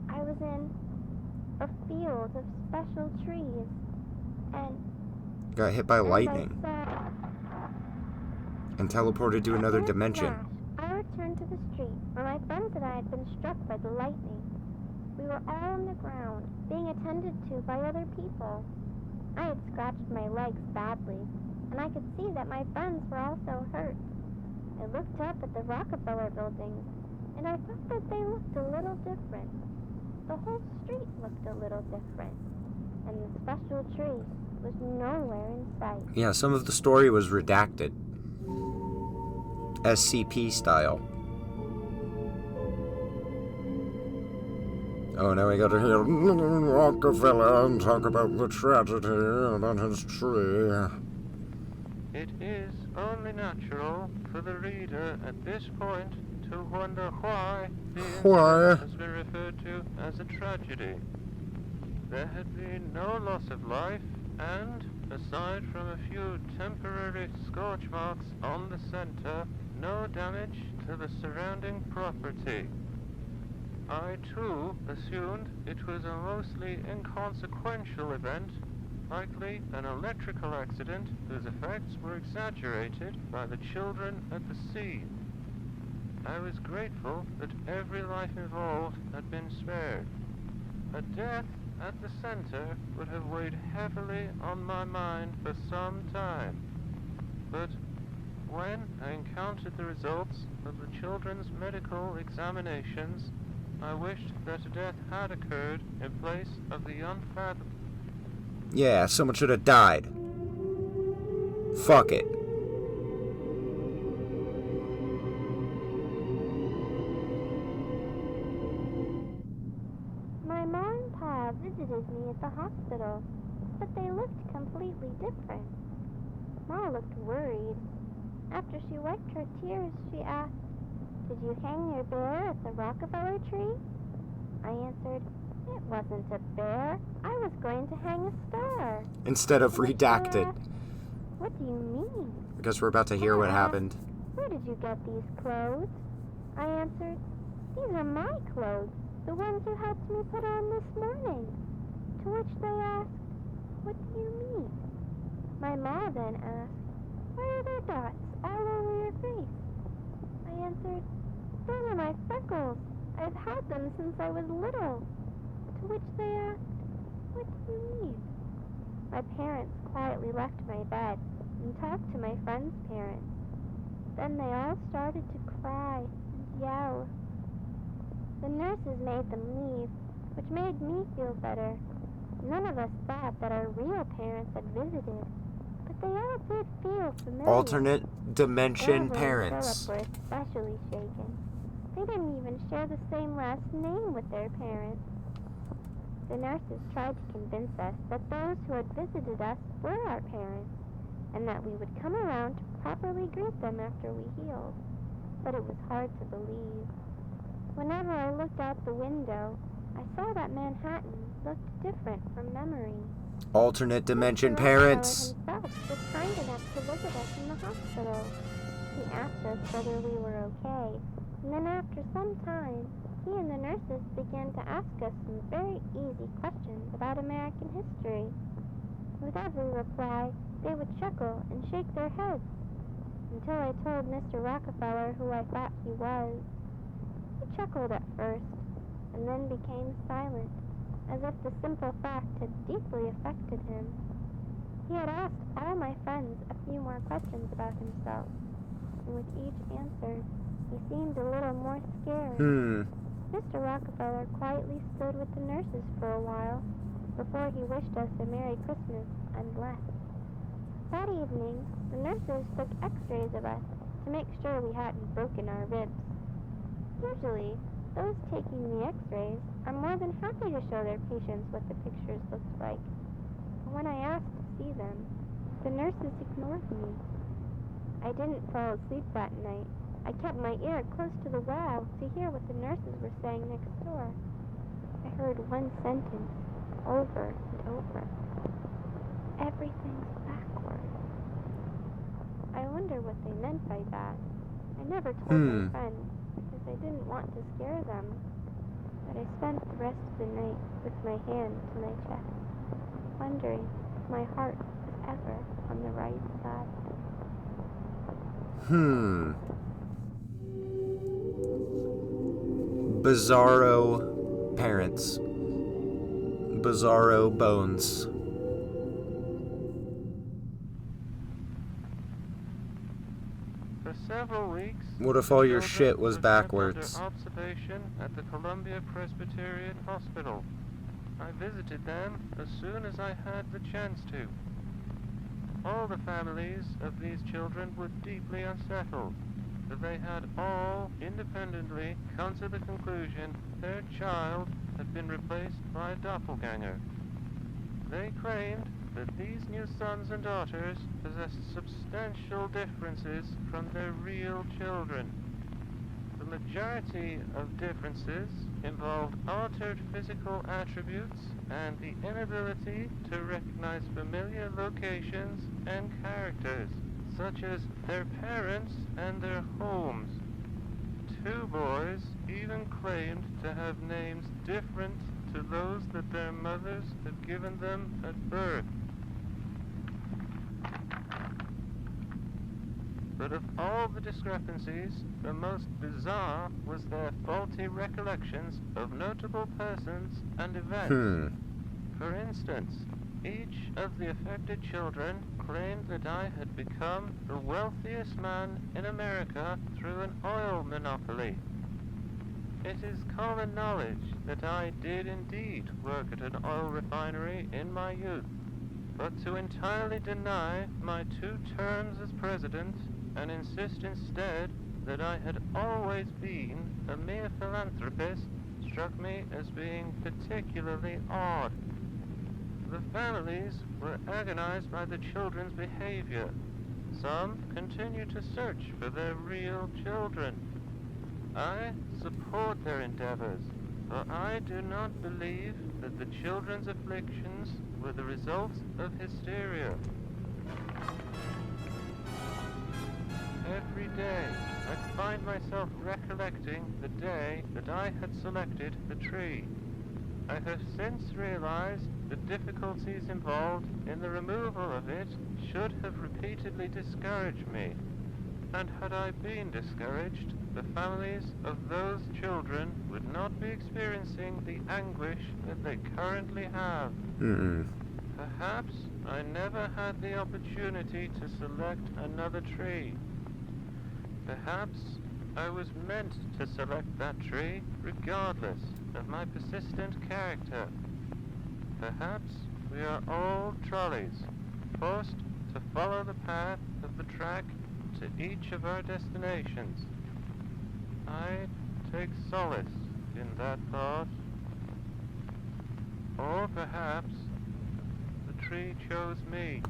I was in a field of special trees, and Got hit by lightning. I saw And teleported to another in a dimension. flash, I returned to the street where my friends and I had been struck by the lightning. We were all on the ground, being attended to by other people. I had scratched my legs badly, and I could see that my friends were also hurt. I looked up at the Rockefeller buildings, and I thought that they looked a little different. The whole street looked a little different, and the special tree was nowhere in sight. Yeah, some of the story was redacted. SCP style. Oh, now we gotta hear Rockefeller and talk about the tragedy on his tree. It is only natural for the reader at this point to wonder why the incident has been referred to as a tragedy. There had been no loss of life, and, aside from a few temporary scorch marks on the center, no damage to the surrounding property. I, too, assumed it was a mostly inconsequential event, likely an electrical accident whose effects were exaggerated by the children at the scene. I was grateful that every life involved had been spared. A death at the center would have weighed heavily on my mind for some time. But when I encountered the results of the children's medical examinations, I wished that a death had occurred in place of the unfathomable. Yeah, someone should have died. Fuck it. My mom and pa visited me at the hospital, but they looked completely different. Ma looked worried. After she wiped her tears, she asked, "Did you hang your bear at the Rockefeller tree?" I answered, "It wasn't a bear. I was going to hang a star." Instead of redacted. "What do you mean?" I guess we're about to hear what happened. "Where did you get these clothes?" I answered, "These are my clothes, the ones you helped me put on this morning." To which they asked, "What do you mean?" My ma then asked, "Why are there dots all over your face?" I answered, "Those are my freckles. I've had them since I was little." To which they asked, "What do you mean?" My parents quietly left my bed and talked to my friends' parents. Then they all started to cry and yell. The nurses made them leave, which made me feel better. None of us thought that our real parents had visited, but they all did feel familiar. Alternate dimension Oliver parents. and Philip were especially shaken. They didn't even share the same last name with their parents. The nurses tried to convince us that those who had visited us were our parents, and that we would come around to properly greet them after we healed. But it was hard to believe. Whenever I looked out the window, I saw that Manhattan looked different from memory. Alternate dimension Mr. parents. Rockefeller himself was kind enough to visit us in the hospital. He asked us whether we were okay, and then after some time, he and the nurses began to ask us some very easy questions about American history. With every reply, they would chuckle and shake their heads, until I told Mr. Rockefeller who I thought he was. He chuckled at first, and then became silent, as if the simple fact had deeply affected him. He had asked all my friends a few more questions about himself, and with each answer, he seemed a little more scared. Mr. Rockefeller quietly stood with the nurses for a while, before he wished us a Merry Christmas and left. That evening, the nurses took x-rays of us to make sure we hadn't broken our ribs. Usually, Those taking the x-rays are more than happy to show their patients what the pictures looked like. But when I asked to see them, the nurses ignored me. I didn't fall asleep that night. I kept my ear close to the wall to hear what the nurses were saying next door. I heard one sentence over and over. Everything's backward. I wonder what they meant by that. I never told my friends because I didn't want to scare them. But I spent the rest of the night with my hand to my chest, wondering if my heart was ever on the right side. Bizarro parents. Bizarro bones. For several weeks, What if the all your children shit was were kept backwards? under observation at the Columbia Presbyterian Hospital. I visited them as soon as I had the chance to. All the families of these children were deeply unsettled, that they had all independently come to the conclusion their child had been replaced by a doppelganger. They claimed that these new sons and daughters possessed substantial differences from their real children. The majority of differences involved altered physical attributes and the inability to recognize familiar locations and characters, such as their parents and their homes. Two boys even claimed to have names different to those that their mothers had given them at birth. But of all the discrepancies, the most bizarre was their faulty recollections of notable persons and events. For instance, each of the affected children claimed that I had become the wealthiest man in America through an oil monopoly. It is common knowledge that I did indeed work at an oil refinery in my youth, but to entirely deny my 2 terms as president and insist instead that I had always been a mere philanthropist struck me as being particularly odd. The families were agonized by the children's behavior. Some continued to search for their real children. I support their endeavors, for I do not believe that the children's afflictions were the result of hysteria. Every day, I find myself recollecting the day that I had selected the tree. I have since realized the difficulties involved in the removal of it should have repeatedly discouraged me. And had I been discouraged, the families of those children would not be experiencing the anguish that they currently have. Perhaps I never had the opportunity to select another tree. Perhaps I was meant to select that tree regardless of my persistent character. Perhaps we are all trolleys, forced to follow the path of the track to each of our destinations. I take solace in that thought. Or perhaps the tree chose me.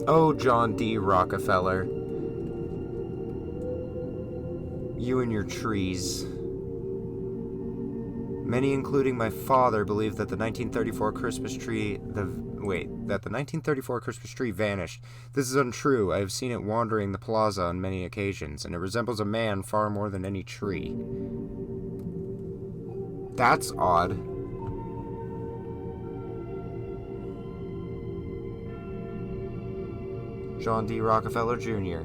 Oh, John D. Rockefeller. You and your trees. Many, including my father, believe that the 1934 Christmas tree vanished. This is untrue. I have seen it wandering the plaza on many occasions, and it resembles a man far more than any tree. That's odd. John D. Rockefeller Jr.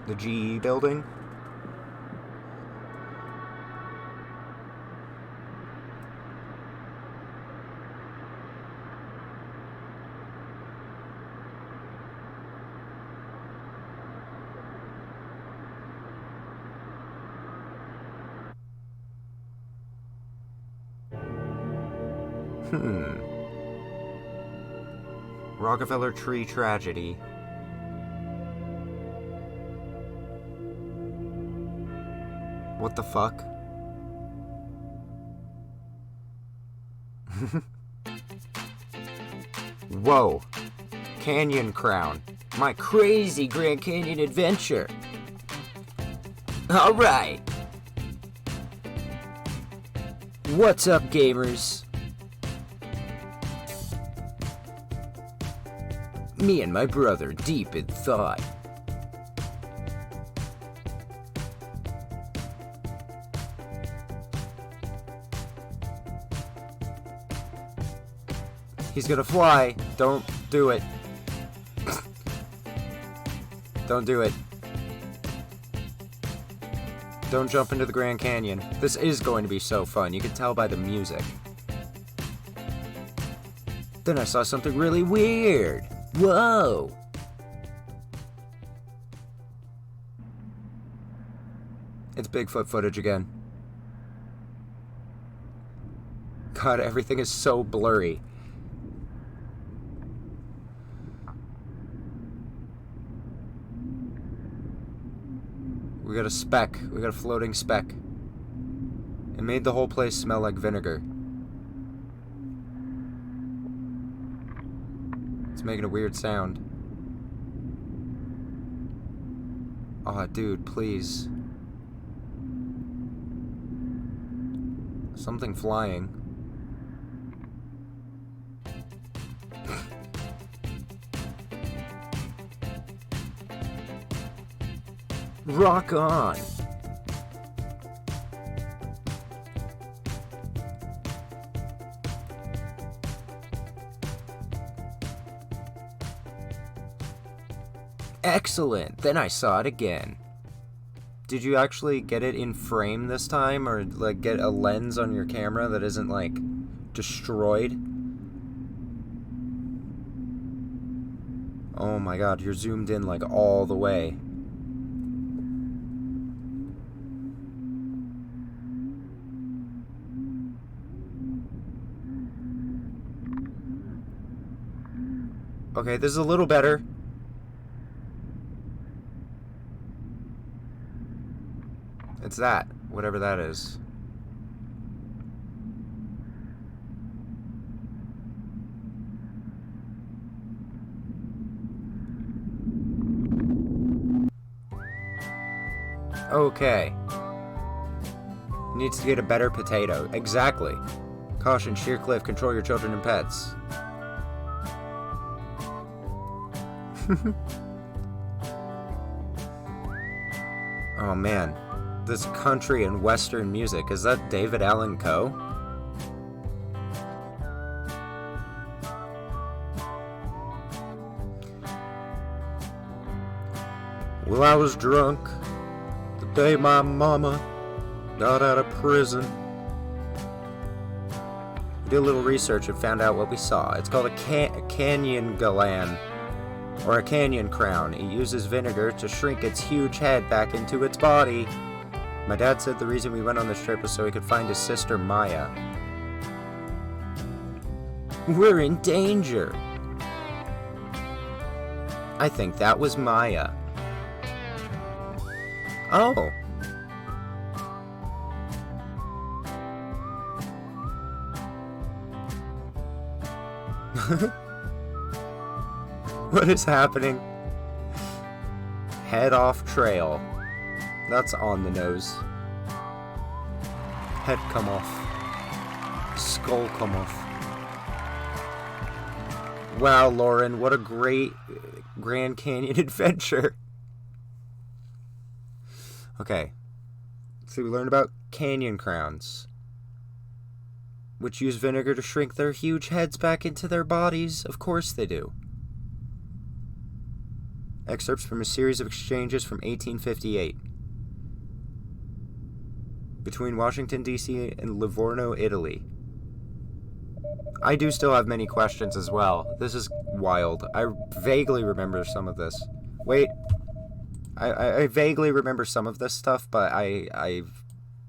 The GE building? Rockefeller Tree Tragedy. What the fuck? Whoa. Canyon Crown. My crazy Grand Canyon adventure. Alright. What's up, gamers? Me and my brother deep in thought. He's gonna fly. Don't do it. Don't do it. Don't jump into the Grand Canyon. This is going to be so fun. You can tell by the music. Then I saw something really weird. Whoa! It's Bigfoot footage again. God, everything is so blurry. We got a speck. We got a floating speck. It made the whole place smell like vinegar. It's making a weird sound. Aw, dude, please. Something flying. Rock on! Excellent! Then I saw it again. Did you actually get it in frame this time? Or, like, get a lens on your camera that isn't, like, destroyed? Oh my god, you're zoomed in, like, all the way. Okay, this is a little better. It's that, whatever that is. Okay. Needs to get a better potato. Exactly. Caution, sheer cliff, control your children and pets. Oh man, this country and western music, is that David Allan Coe? Well, I was drunk the day my mama got out of prison. We did a little research and found out what we saw. It's called a canyon galan. Or a canyon crown. It uses vinegar to shrink its huge head back into its body. My dad said the reason we went on this trip was so he could find his sister Maya. We're in danger. I think that was Maya. Oh. What is happening? Head off trail. That's on the nose. Head come off. Skull come off. Wow, Lauren, what a great Grand Canyon adventure. Okay. So we learned about canyon crowns, which use vinegar to shrink their huge heads back into their bodies. Of course they do. Excerpts from a series of exchanges from 1858 between Washington, D.C. and Livorno, Italy. I do still have many questions as well. This is wild. I vaguely remember some of this. Wait. I vaguely remember some of this stuff, but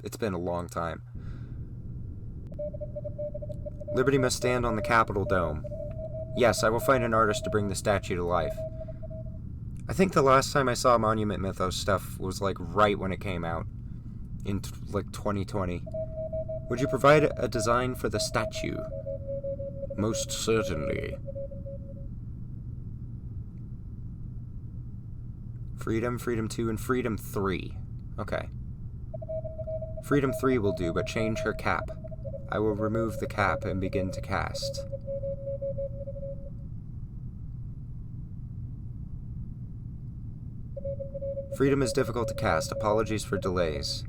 it's been a long time. Liberty must stand on the Capitol dome. Yes, I will find an artist to bring the statue to life. I think the last time I saw Monument Mythos stuff was like right when it came out. In like 2020. Would you provide a design for the statue? Most certainly. Freedom, Freedom 2, and Freedom 3. Okay. Freedom 3 will do, but change her cap. I will remove the cap and begin to cast. Freedom is difficult to cast. Apologies for delays.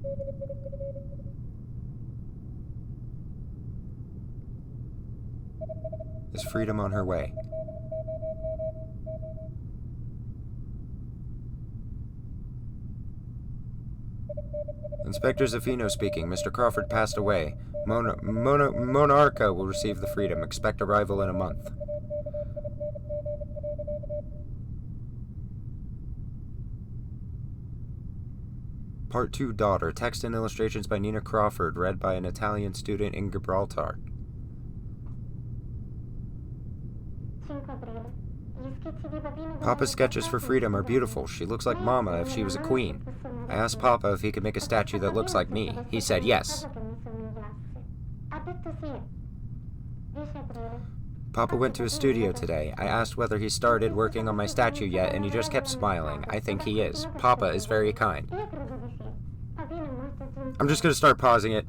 Is Freedom on her way? Inspector Zaffino speaking. Mr. Crawford passed away. Monarca will receive the Freedom. Expect arrival in a month. Part 2, Daughter. Text and illustrations by Nina Crawford, read by an Italian student in Gibraltar. Papa's sketches for Freedom are beautiful. She looks like Mama if she was a queen. I asked Papa if he could make a statue that looks like me. He said yes. Papa went to his studio today. I asked whether he started working on my statue yet, and he just kept smiling. I think he is. Papa is very kind. I'm just going to start pausing it.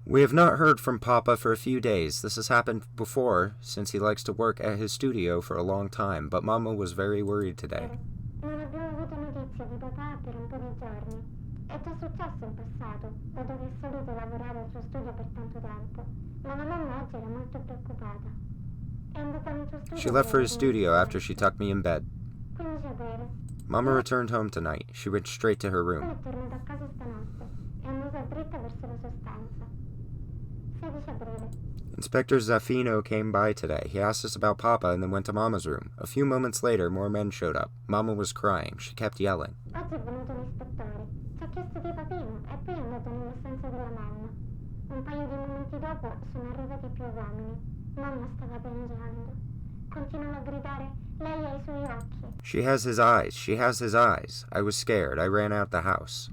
We have not heard from Papa for a few days. This has happened before, since he likes to work at his studio for a long time, but Mama was very worried today. She left for his studio after she tucked me in bed. Mama returned home tonight. She went straight to her room. Inspector Zaffino came by today. He asked us about Papa and then went to Mama's room. A few moments later, more men showed up. Mama was crying. She kept yelling. She has his eyes. She has his eyes. I was scared. I ran out the house.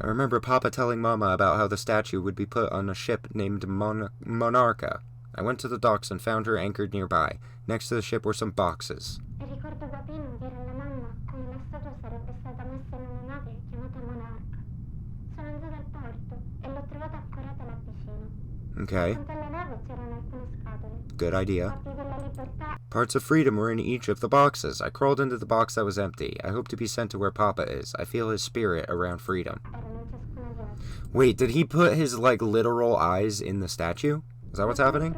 I remember Papa telling Mama about how the statue would be put on a ship named Monarca. I went to the docks and found her anchored nearby. Next to the ship were some boxes. Okay. Good idea. Parts of Freedom were in each of the boxes. I crawled into the box that was empty. I hope to be sent to where Papa is. I feel his spirit around Freedom. Wait, did he put his, literal eyes in the statue? Is that what's happening?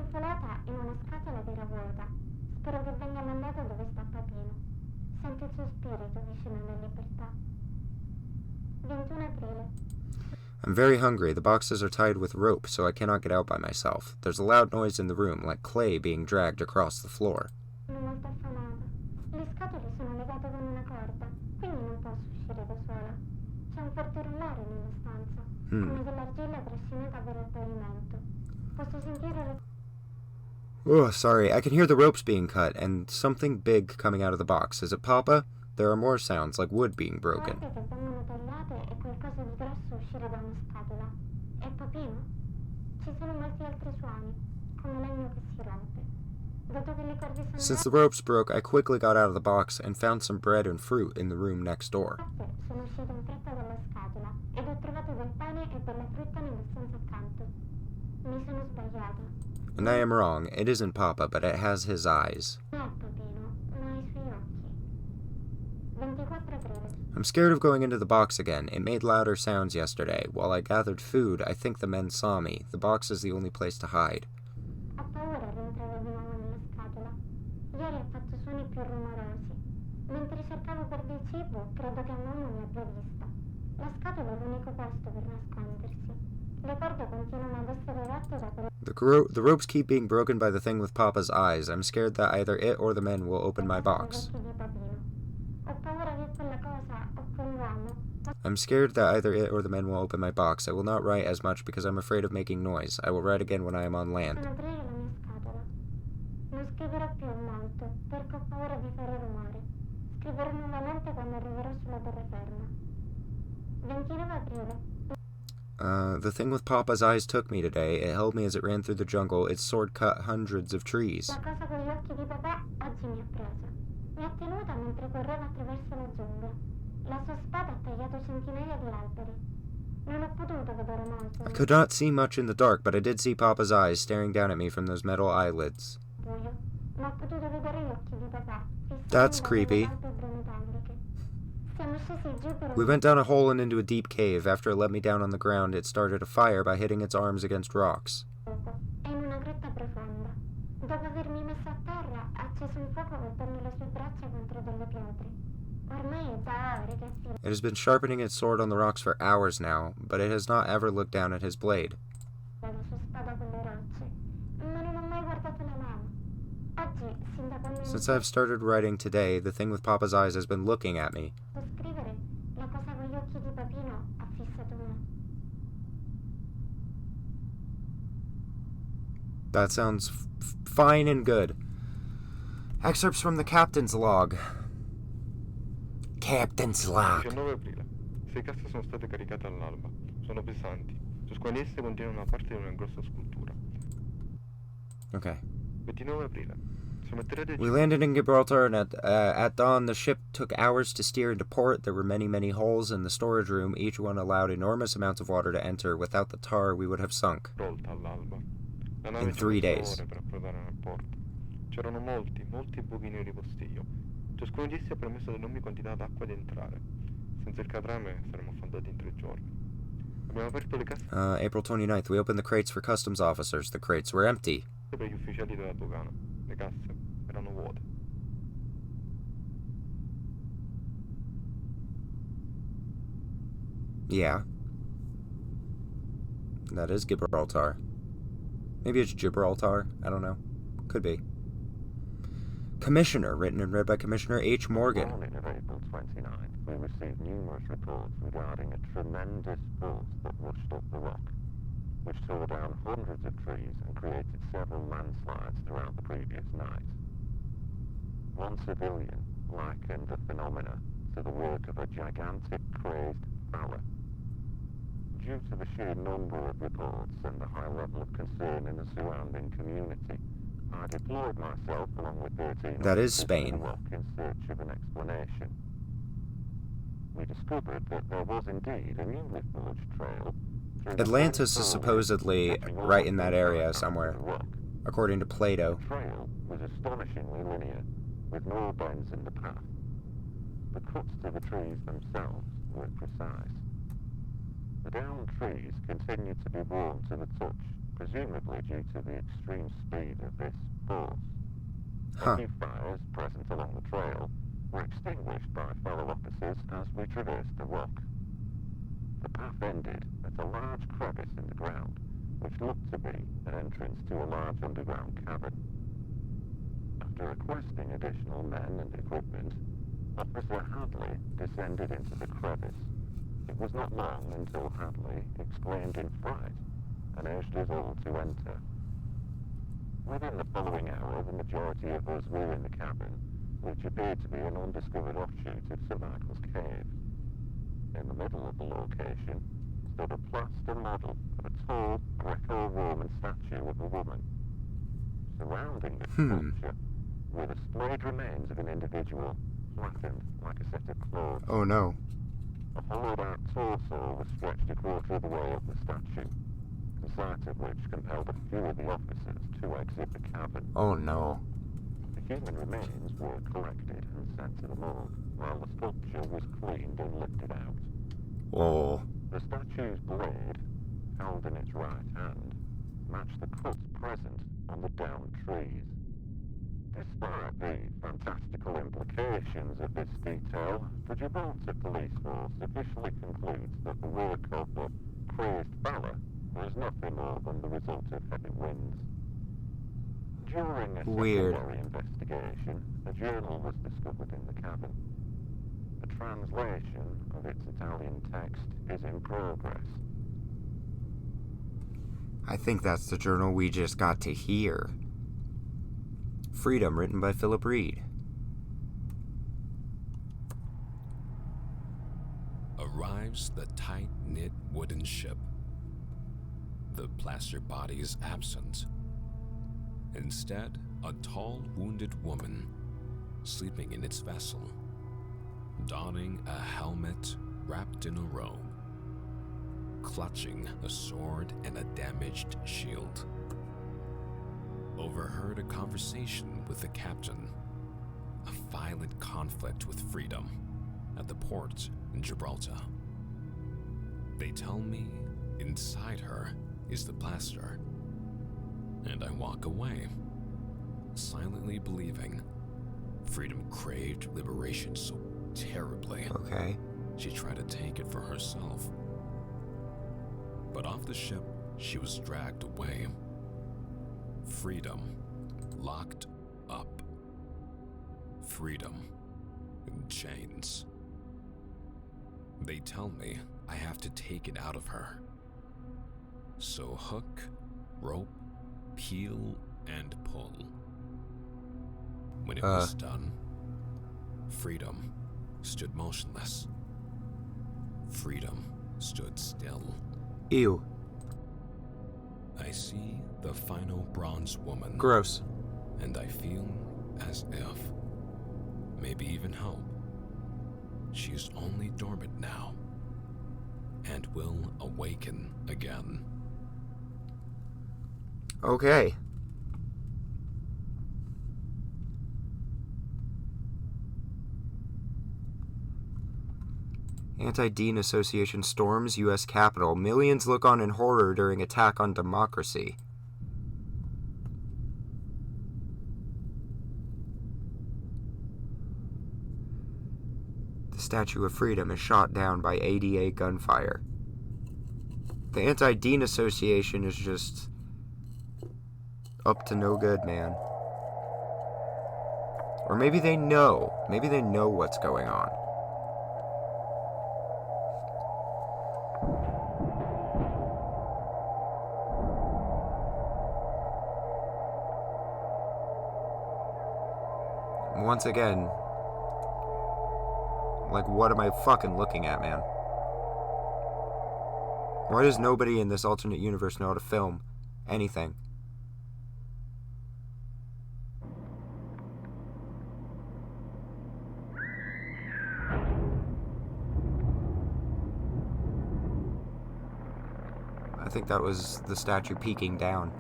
I'm very hungry. The boxes are tied with rope, so I cannot get out by myself. There's a loud noise in the room, like clay being dragged across the floor. Oh, sorry. I can hear the ropes being cut, and something big coming out of the box. Is it Papa? There are more sounds, like wood being broken. Since the ropes broke, I quickly got out of the box and found some bread and fruit in the room next door. And I am wrong. It isn't Papa, but it has his eyes. I'm scared of going into the box again. It made louder sounds yesterday. While I gathered food, I think the men saw me. The box is the only place to hide. The ropes keep being broken by the thing with Papa's eyes. I'm scared that either it or the men will open my box. quella cosa o quell'uomo. I'm scared that either it or the men will open my box. I will not write as much because I'm afraid of making noise. I will write again when I am on land. Sono aprire la mia scatola. Non scriverò più molto, perché ho paura di fare rumore. Scriverò nuovamente quando arriverò sulla terraferma. 29 aprile. The thing with Papa's eyes took me today. It held me as it ran through the jungle. Its sword cut hundreds of trees. La cosa con gli occhi di papà oggi mi ha preso. Mi ha tenuta mentre correva attraverso la giungla. La sua spada ha tagliato centinaia di alberi. Non ho potuto vedere molto. I could not see much in the dark, but I did see Papa's eyes staring down at me from those metal eyelids. Buio, ma ho potuto vedere gli occhi di papà. That's creepy. Siamo scesi giù per We went down a hole and into a deep cave. After it let me down on the ground, it started a fire by hitting its arms against rocks. È in una grotta profonda. Dopo avermi messo a terra, ha acceso un fuoco colpendo le sue braccia contro delle pietre. Ormai è da ore che si... It has been sharpening its sword on the rocks for hours now, but it has not ever looked down at his blade. la sua spada con le rocce, ma non ho mai guardato la mano. Oggi, sin da quando Since I've started writing today, the thing with Papa's eyes has been looking at me. scrivere, la cosa con gli occhi di papino ha fissato me. That sounds fine and good. Excerpts from the captain's log. Captain's log. 19 aprile. 6 casse sono state caricate all'alba. Sono pesanti. Su di esse contiene una parte di una grossa scultura. Okay. 29 aprile. We landed in Gibraltar, and at dawn, the ship took hours to steer into port. There were many, many holes in the storage room. Each one allowed enormous amounts of water to enter. Without the tar, we would have sunk. In 3 days. C'erano molti buchi neri postiglia. Ciascuno di essi ha permesso d'enormi quantità d'acqua di entrare. Senza il catrame saremmo affondati in 3 giorni. Abbiamo aperto le casse April 29th, we opened the crates for customs officers. The crates were empty. per gli ufficiali della dogana. Le casse erano vuote. Yeah. That is Gibraltar. Maybe it's Gibraltar. I don't know. Could be. Commissioner, written and read by Commissioner H. Morgan. On the morning of April 29th, we received numerous reports regarding a tremendous force that rushed up the rock, which tore down hundreds of trees and created several landslides throughout the previous night. One civilian likened the phenomena to the work of a gigantic crazed fella. Due to the sheer number of reports and the high level of concern in the surrounding community, I deployed myself along with 13 That is officers to Spain. the rock in search of an explanation. We discovered that there was indeed a newly forged trail. through the Atlantis is same supposedly stretching all right in that the area way up somewhere, the rock. according to Plato. The trail was astonishingly linear, with no bends in the path. The cuts to the trees themselves were precise. The downed trees continued to be warm to the touch, presumably due to the extreme speed of this force. Huh. Any fires present along the trail were extinguished by fellow officers as we traversed the rock. The path ended at a large crevice in the ground, which looked to be an entrance to a large underground cavern. After requesting additional men and equipment, Officer Hadley descended into the crevice. It was not long until Hadley exclaimed in fright and urged us all to enter. Within the following hour, the majority of us were in the cavern, which appeared to be an undiscovered offshoot of St. Michael's Cave. In the middle of the location stood a plaster model of a tall Greco-Roman statue of a woman. Surrounding the sculpture were the splayed remains of an individual, flattened like a set of claws. Oh no. A hollowed-out torso was stretched a quarter of the way up the statue, the sight of which compelled a few of the officers to exit the cavern. Oh no. The human remains were collected and sent to the morgue, while the sculpture was cleaned and lifted out. Oh. The statue's blade, held in its right hand, matched the cuts present on the downed trees. Despite the fantastical implications of this detail, the Gibraltar police force officially concludes that the work of the crazed fella was nothing more than the result of heavy winds. During a Weird. secondary investigation, a journal was discovered in the cavern. A translation of its Italian text is in progress. I think that's the journal we just got to hear. Freedom, written by Philip Reed. Arrives the tight-knit wooden ship. The plaster body is absent. Instead, a tall, wounded woman sleeping in its vessel, donning a helmet wrapped in a robe, clutching a sword and a damaged shield. Overheard a conversation with the captain. A violent conflict with Freedom at the port in Gibraltar. They tell me inside her is the plaster, and I walk away, silently believing Freedom craved liberation so terribly. Okay. She tried to take it for herself. But off the ship, she was dragged away. Freedom locked up. Freedom in chains. They tell me I have to take it out of her. So hook, rope, peel, and pull. When it was done, Freedom stood motionless. Freedom stood still. Ew. I see the final bronze woman. Gross. And I feel as if, maybe even hope, she is only dormant now and will awaken again. Okay. Anti-Dean Association storms U.S. Capitol. Millions look on in horror during attack on democracy. The Statue of Freedom is shot down by ADA gunfire. The Anti-Dean Association is just up to no good, man. Or maybe they know. Maybe they know what's going on. Once again, like, what am I fucking looking at, man? Why does nobody in this alternate universe know how to film anything? I think that was the statue peeking down.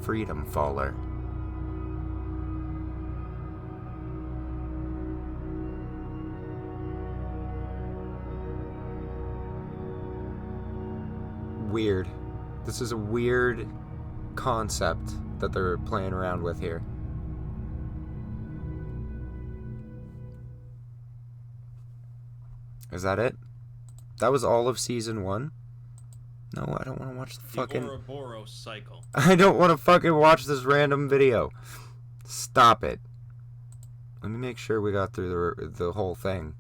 Freedom Faller. Weird. This is a weird concept that they're playing around with here. Is that it? That was all of season 1? No, I don't want to watch the fucking... The Ouroboros cycle. I don't want to fucking watch this random video. Stop it. Let me make sure we got through the whole thing.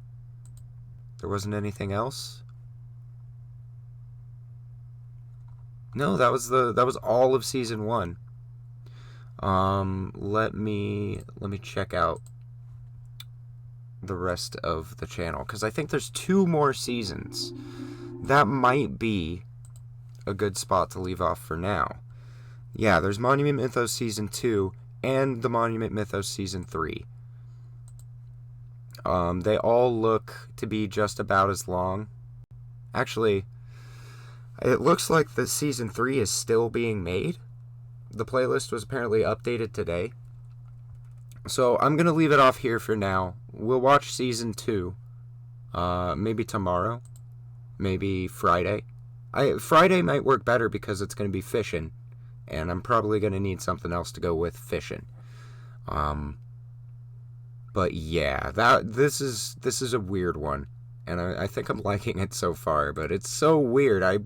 There wasn't anything else? No, that was all of season 1. Let me check out the rest of the channel, because I think there's 2 more seasons. That might be a good spot to leave off for now. Yeah, there's Monument Mythos Season 2 and the Monument Mythos Season 3. They all look to be just about as long. Actually, it looks like the Season 3 is still being made. The playlist was apparently updated today. So I'm going to leave it off here for now. We'll watch Season 2 maybe tomorrow, maybe Friday. Friday might work better because it's going to be fishing, and I'm probably going to need something else to go with fishing. But yeah, this is a weird one, and I think I'm liking it so far. But it's so weird. I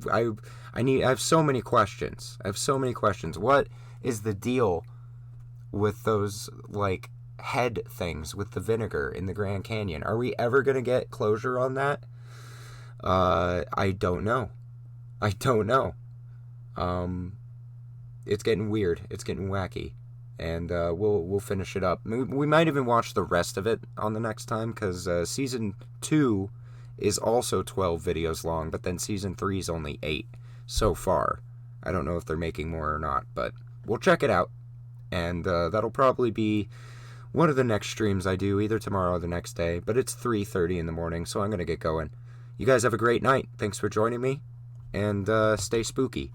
have so many questions. What is the deal with those like head things with the vinegar in the Grand Canyon? Are we ever gonna get closure on that? I don't know. It's getting weird. It's getting wacky. And we'll finish it up. We might even watch the rest of it on the next time, because Season 2 is also 12 videos long, but then Season 3 is only 8 so far. I don't know if they're making more or not, but we'll check it out. And that'll probably be one of the next streams I do, either tomorrow or the next day. But it's 3:30 in the morning, so I'm going to get going. You guys have a great night. Thanks for joining me, and stay spooky.